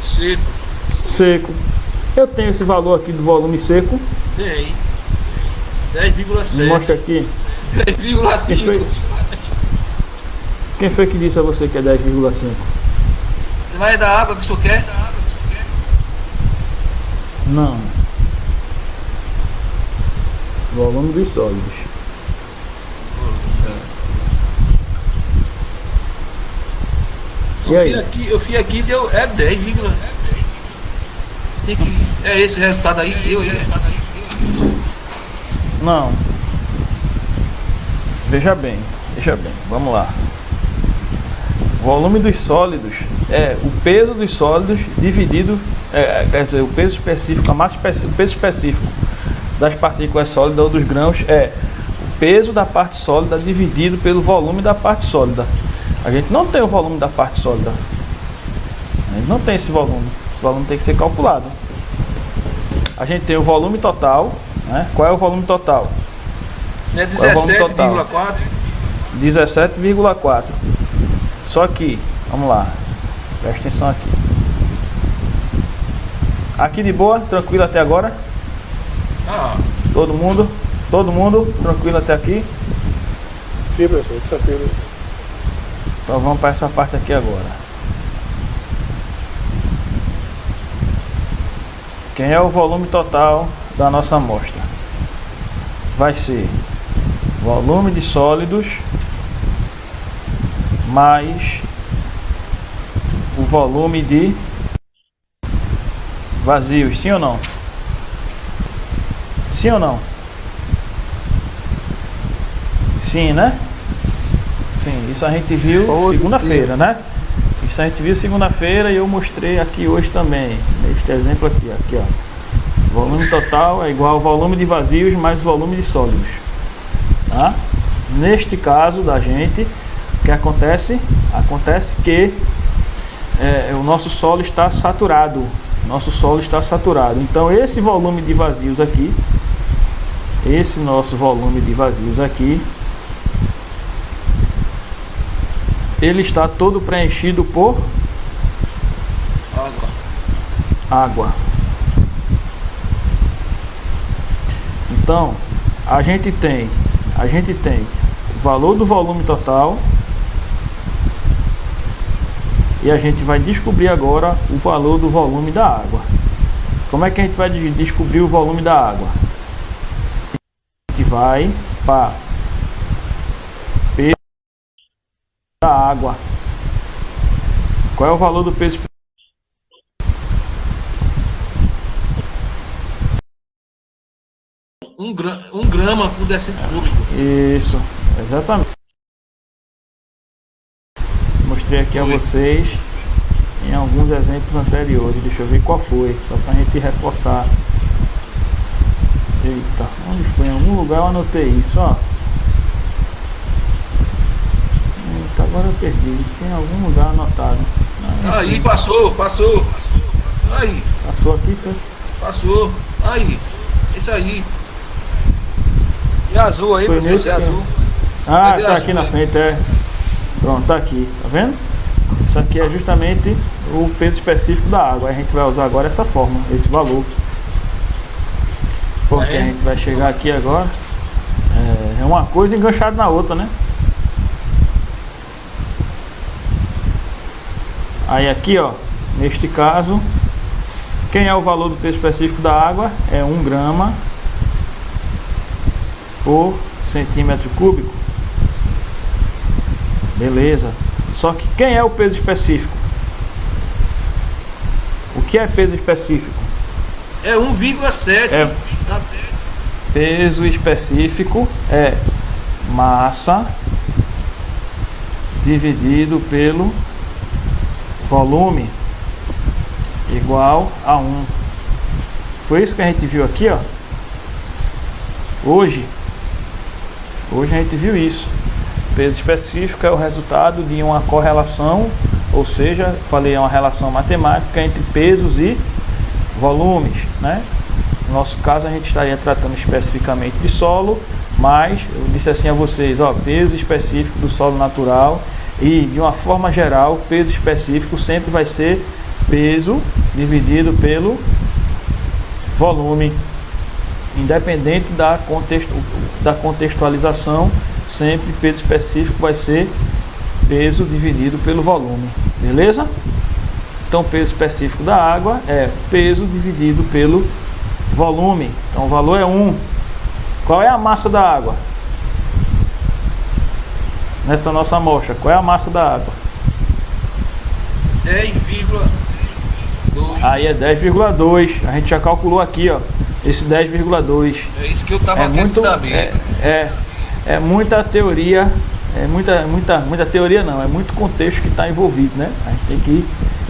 seco. Eu tenho esse valor aqui do volume seco. Tem. 10,7. Mostra aqui. 10,5. Quem foi que disse a você que é 10,5? Vai da água que o senhor quer? Não. Volume dos sólidos. E aí? Eu fui aqui, deu 10, tem que, é esse resultado aí, Não. Veja bem, vamos lá. O volume dos sólidos é o peso dos sólidos dividido, quer dizer, o peso específico, o peso específico das partículas sólidas ou dos grãos é o peso da parte sólida dividido pelo volume da parte sólida. A gente não tem o volume da parte sólida. A gente não tem esse volume. Esse volume tem que ser calculado. A gente tem o volume total, né? Qual é o volume total? É 17,4. 17,4. Só que, vamos lá. Presta atenção aqui. Aqui de boa, tranquilo até agora? Todo mundo tranquilo até aqui? Sim, professor, tranquilo. Então vamos para essa parte aqui agora. Quem é o volume total da nossa amostra? Vai ser volume de sólidos mais o volume de vazios, sim ou não? Sim ou não? Sim, né? Sim, isso a gente viu segunda-feira, né? Isso a gente viu segunda-feira e eu mostrei aqui hoje também. Neste exemplo aqui, ó. Volume total é igual ao volume de vazios mais o volume de sólidos. Tá? Neste caso da gente, o que acontece? Acontece que o nosso solo está saturado. Então esse volume de vazios aqui, esse nosso volume de vazios aqui, ele está todo preenchido por água. Então, a gente tem o valor do volume total e a gente vai descobrir agora o valor do volume da água. Como é que a gente vai descobrir o volume da água? A gente vai para peso da água. Qual é o valor do peso? Um grama por decímetro cúbico. Isso, exatamente. Mostrei aqui a vocês em alguns exemplos anteriores. Deixa eu ver qual foi, só para a gente reforçar. Eita, onde foi? Em algum lugar eu anotei isso, ó. Eita, agora eu perdi. Tem algum lugar anotado. Aí, passou. Aí. Passou aqui, foi? Passou. Aí. Isso aí. E azul aí, Foi nesse azul. Ah, Cadê tá azul, aqui na né? frente, Pronto, tá aqui, tá vendo? Isso aqui é justamente o peso específico da água. A gente vai usar agora essa forma, esse valor. Porque a gente vai chegar aqui agora. É uma coisa enganchada na outra, né? Aí aqui, ó, neste caso, quem é o valor do peso específico da água? É 1 grama por centímetro cúbico. Beleza. Só que quem é o peso específico? O que é peso específico? É 1,7. É, peso específico é massa dividido pelo volume igual a 1. Foi isso que a gente viu aqui, ó. Hoje a gente viu isso. Peso específico é o resultado de uma correlação, ou seja, falei, é uma relação matemática entre pesos e volumes, né? No nosso caso a gente estaria tratando especificamente de solo, mas eu disse assim a vocês, ó, peso específico do solo natural, e de uma forma geral, peso específico sempre vai ser peso dividido pelo volume, independente da contextualização, sempre peso específico vai ser peso dividido pelo volume, beleza? Então, peso específico da água é peso dividido pelo volume. Então, o valor é 1. Qual é a massa da água? Nessa nossa amostra, qual é a massa da água? 10,2. Aí é 10,2. A gente já calculou aqui, ó. Esse 10,2. É isso que eu estava querendo saber. É muita teoria. É muita teoria não. É muito contexto que está envolvido, né? A gente tem que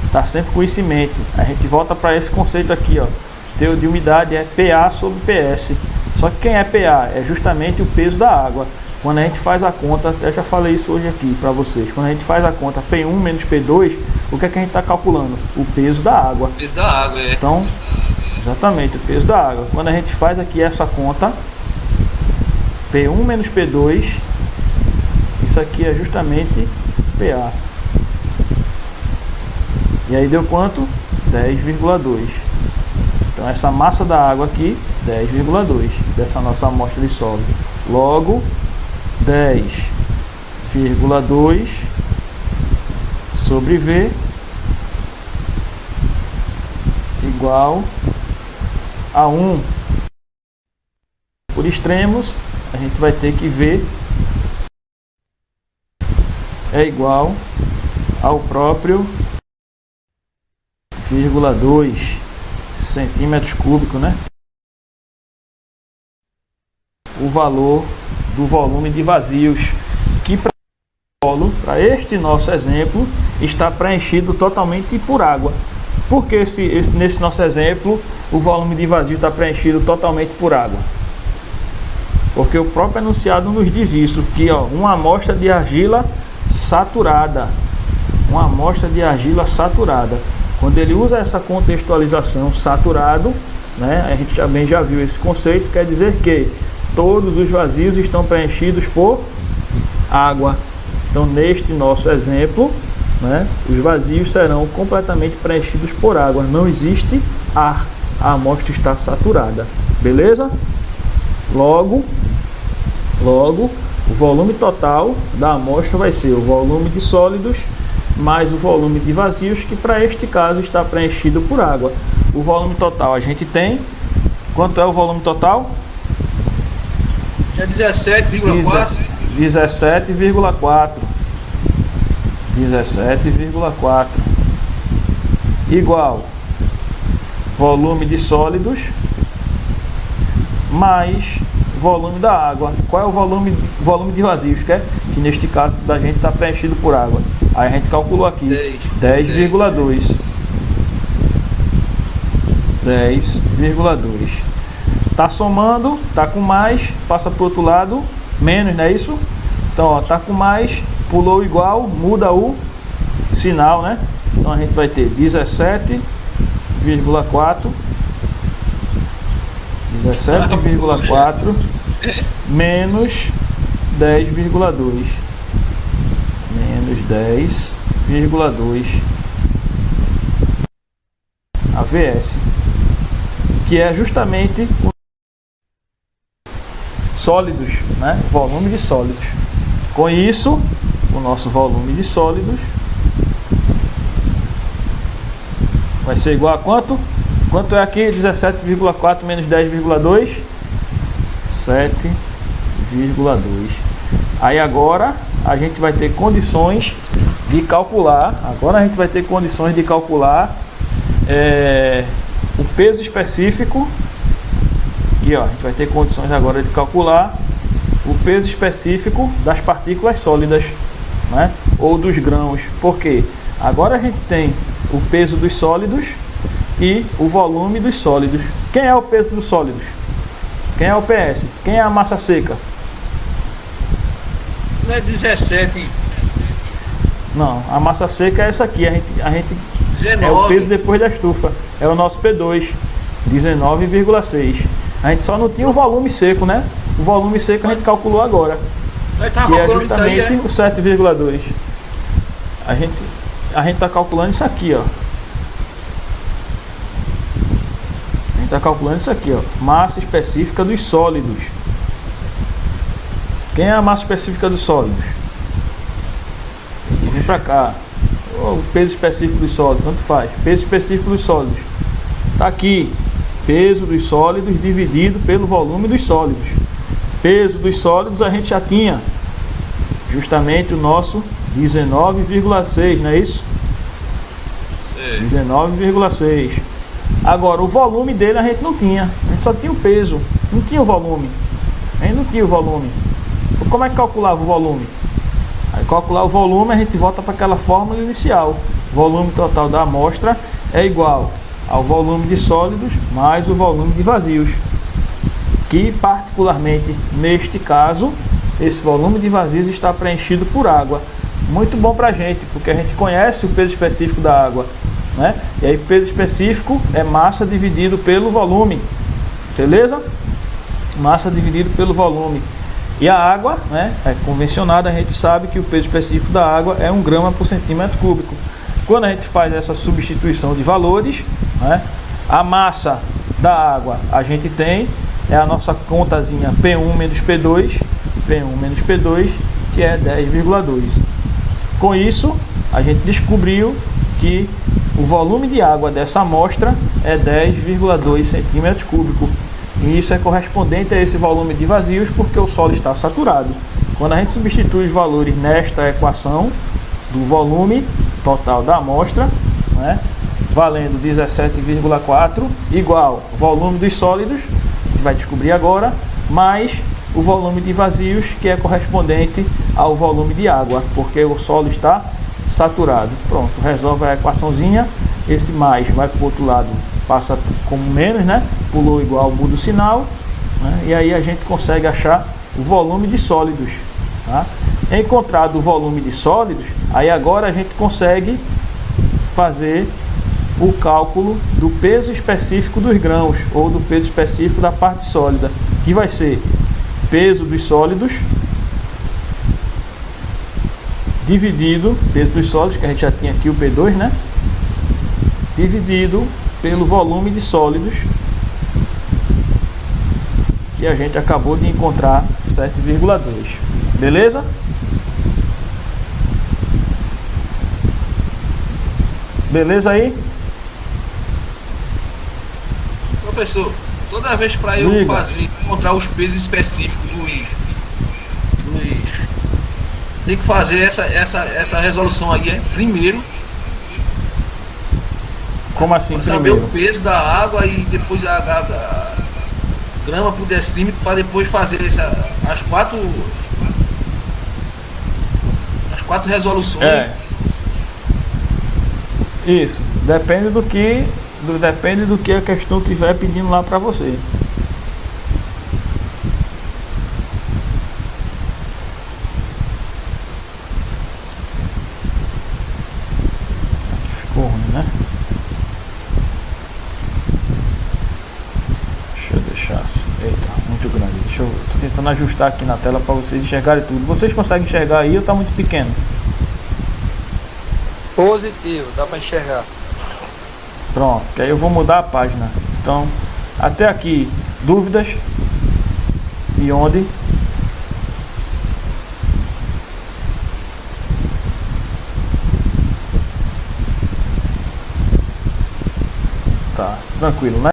estar sempre com isso em mente. A gente volta para esse conceito aqui, ó. Teor de umidade é PA sobre PS. Só que quem é PA? É justamente o peso da água. Quando a gente faz a conta, até já falei isso hoje aqui para vocês, quando a gente faz a conta P1 menos P2, o que é que a gente está calculando? O peso da água. O peso da água, é. Então, exatamente, o peso da água. Quando a gente faz aqui essa conta, P1 menos P2, isso aqui é justamente PA. E aí deu quanto? 10,2. Então essa massa da água aqui, 10,2 dessa nossa amostra de sólido. Logo, 10,2 sobre V igual a 1. Por extremos, a gente vai ter que V é igual ao próprio 0,2 centímetros cúbicos, né? O valor do volume de vazios que para este nosso exemplo está preenchido totalmente por água. Por que nesse nosso exemplo o volume de vazio está preenchido totalmente por água? Porque o próprio enunciado nos diz isso, que ó, uma amostra de argila saturada, quando ele usa essa contextualização saturado, né, a gente também já viu esse conceito, quer dizer que todos os vazios estão preenchidos por água. Então, neste nosso exemplo, né, os vazios serão completamente preenchidos por água. Não existe ar. A amostra está saturada. Beleza? Logo, o volume total da amostra vai ser o volume de sólidos mais o volume de vazios, que para este caso está preenchido por água. O volume total a gente tem. Quanto é o volume total? É 17,4. 17,4. 17,4 igual volume de sólidos mais volume da água. Qual é o volume de vazios? Que neste caso da gente está preenchido por água. Aí a gente calculou aqui 10,2. 10,2. Tá somando, tá com mais, passa para o outro lado, menos, não é isso? Então, ó, tá com mais, pulou igual, muda o sinal, né? Então a gente vai ter 17,4 menos 10,2 AVS, que é justamente sólidos, né? Volume de sólidos. Com isso, o nosso volume de sólidos vai ser igual a quanto? Quanto é aqui? 17,4 menos 10,2? 10,2. Aí agora a gente vai ter condições de calcular. Agora a gente vai ter condições de calcular o peso específico. Aqui, ó, a gente vai ter condições agora de calcular o peso específico das partículas sólidas, né? Ou dos grãos. Por quê? Agora a gente tem o peso dos sólidos e o volume dos sólidos. Quem é o peso dos sólidos? Quem é o PS? Quem é a massa seca? Não é 17, Não, a massa seca é essa aqui. A gente 19. é o peso depois da estufa. É o nosso P2, 19,6. A gente só não tinha o volume seco, né? O volume seco a gente calculou agora, Nós tava que é calculando isso aí, justamente o 7,2. A gente está calculando isso aqui, ó. A gente está calculando isso aqui, ó. Massa específica dos sólidos. Quem é a massa específica dos sólidos? Tem que vir para cá. O peso específico dos sólidos, tanto faz. Peso específico dos sólidos. Está aqui. Peso dos sólidos dividido pelo volume dos sólidos. Peso dos sólidos a gente já tinha. Justamente o nosso 19,6, não é isso? 19,6. Agora o volume dele a gente não tinha. A gente só tinha o peso. Não tinha o volume. A gente não tinha o volume. Como é que calculava o volume? Aí calcular o volume a gente volta para aquela fórmula inicial. Volume total da amostra é igual ao volume de sólidos mais o volume de vazios. Que particularmente neste caso, esse volume de vazios está preenchido por água. Muito bom para a gente, porque a gente conhece o peso específico da água, né? E aí peso específico é massa dividido pelo volume. Beleza? Massa dividido pelo volume. E a água, né, é convencionada, a gente sabe que o peso específico da água é 1 grama por centímetro cúbico. Quando a gente faz essa substituição de valores, né, a massa da água a gente tem, é a nossa contazinha P1 menos P2, que é 10,2. Com isso, a gente descobriu que o volume de água dessa amostra é 10,2 centímetros cúbicos. E isso é correspondente a esse volume de vazios porque o solo está saturado. Quando a gente substitui os valores nesta equação do volume total da amostra, né, valendo 17,4 igual volume dos sólidos, a gente vai descobrir agora, mais o volume de vazios, que é correspondente ao volume de água, porque o solo está saturado. Pronto, resolve a equaçãozinha. Esse mais vai para o outro lado, passa como menos, né? Pulou igual, muda o sinal, né? E aí a gente consegue achar o volume de sólidos, tá? Encontrado o volume de sólidos, aí agora a gente consegue fazer o cálculo do peso específico dos grãos, ou do peso específico da parte sólida, que vai ser peso dos sólidos dividido, peso dos sólidos, que a gente já tinha aqui o P2, né? Dividido pelo volume de sólidos, que a gente acabou de encontrar, 7,2. Beleza? Beleza aí? Professor, toda vez para eu encontrar os pesos específicos tem que fazer essa resolução aí, primeiro. Como assim saber primeiro? O peso da água e depois a grama por decímetro, para depois fazer as quatro resoluções. É. Isso, depende do que a questão estiver pedindo lá para você. Aqui ficou ruim, né? Deixa eu deixar assim. Eita, muito grande. Tô tentando ajustar aqui na tela para vocês enxergarem tudo. Vocês conseguem enxergar aí ou tá muito pequeno? Positivo, dá para enxergar. Pronto, que aí eu vou mudar a página. Então, até aqui, dúvidas? E onde? Tá, tranquilo, né?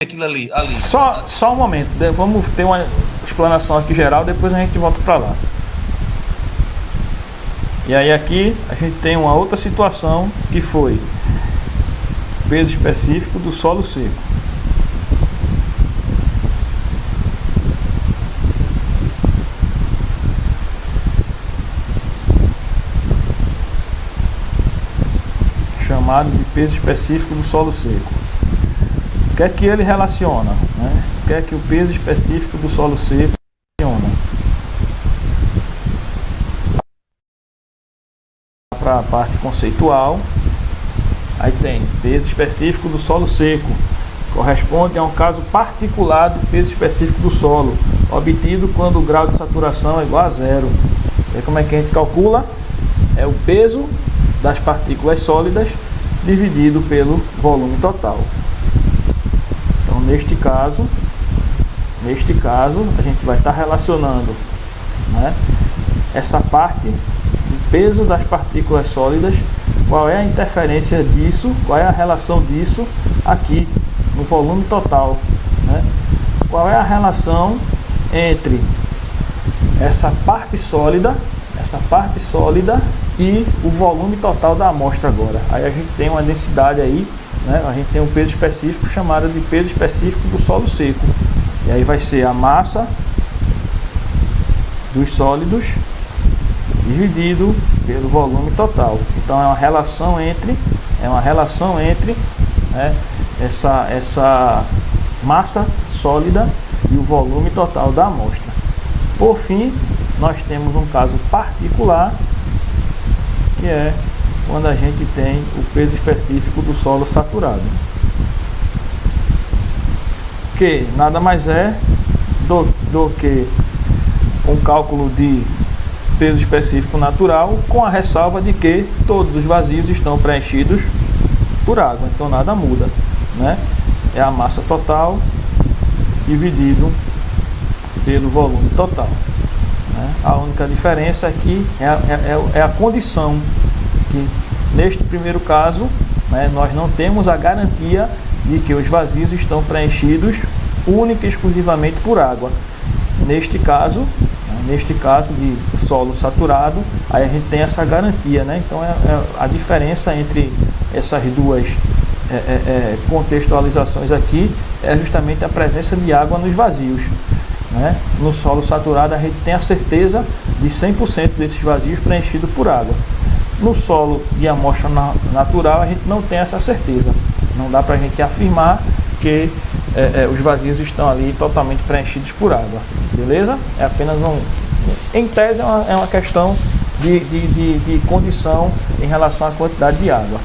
Aquilo ali. Só um momento, vamos ter uma explanação aqui geral, depois a gente volta para lá. E aí aqui a gente tem uma outra situação que foi peso específico do solo seco. Chamado de peso específico do solo seco. O que é que ele relaciona, né? O que é que o peso específico do solo seco relaciona? Para a parte conceitual, aí tem peso específico do solo seco, corresponde a um caso particular do peso específico do solo, obtido quando o grau de saturação é igual a zero. E como é que a gente calcula? É o peso das partículas sólidas dividido pelo volume total. Então neste caso a gente vai estar relacionando, né, essa parte do peso das partículas sólidas, qual é a interferência disso, qual é a relação disso aqui no volume total, né? Qual é a relação entre essa parte sólida e o volume total da amostra agora. Aí a gente tem uma densidade aí, né? A gente tem um peso específico chamado de peso específico do solo seco. E aí vai ser a massa dos sólidos dividido pelo volume total. Então é uma relação entre né, essa massa sólida e o volume total da amostra. Por fim, nós temos um caso particular, que é quando a gente tem o peso específico do solo saturado, que nada mais é do que um cálculo de peso específico natural, com a ressalva de que todos os vazios estão preenchidos por água, então nada muda, né? É a massa total dividido pelo volume total, né? A única diferença aqui é a condição, que neste primeiro caso, né, nós não temos a garantia de que os vazios estão preenchidos única e exclusivamente por água. Neste caso de solo saturado, aí a gente tem essa garantia, né? Então a diferença entre essas duas contextualizações aqui é justamente a presença de água nos vazios, né? No solo saturado a gente tem a certeza de 100% desses vazios preenchidos por água. No solo de amostra natural a gente não tem essa certeza, não dá para a gente afirmar que os vazios estão ali totalmente preenchidos por água, beleza? É apenas em tese é uma questão de condição em relação à quantidade de água.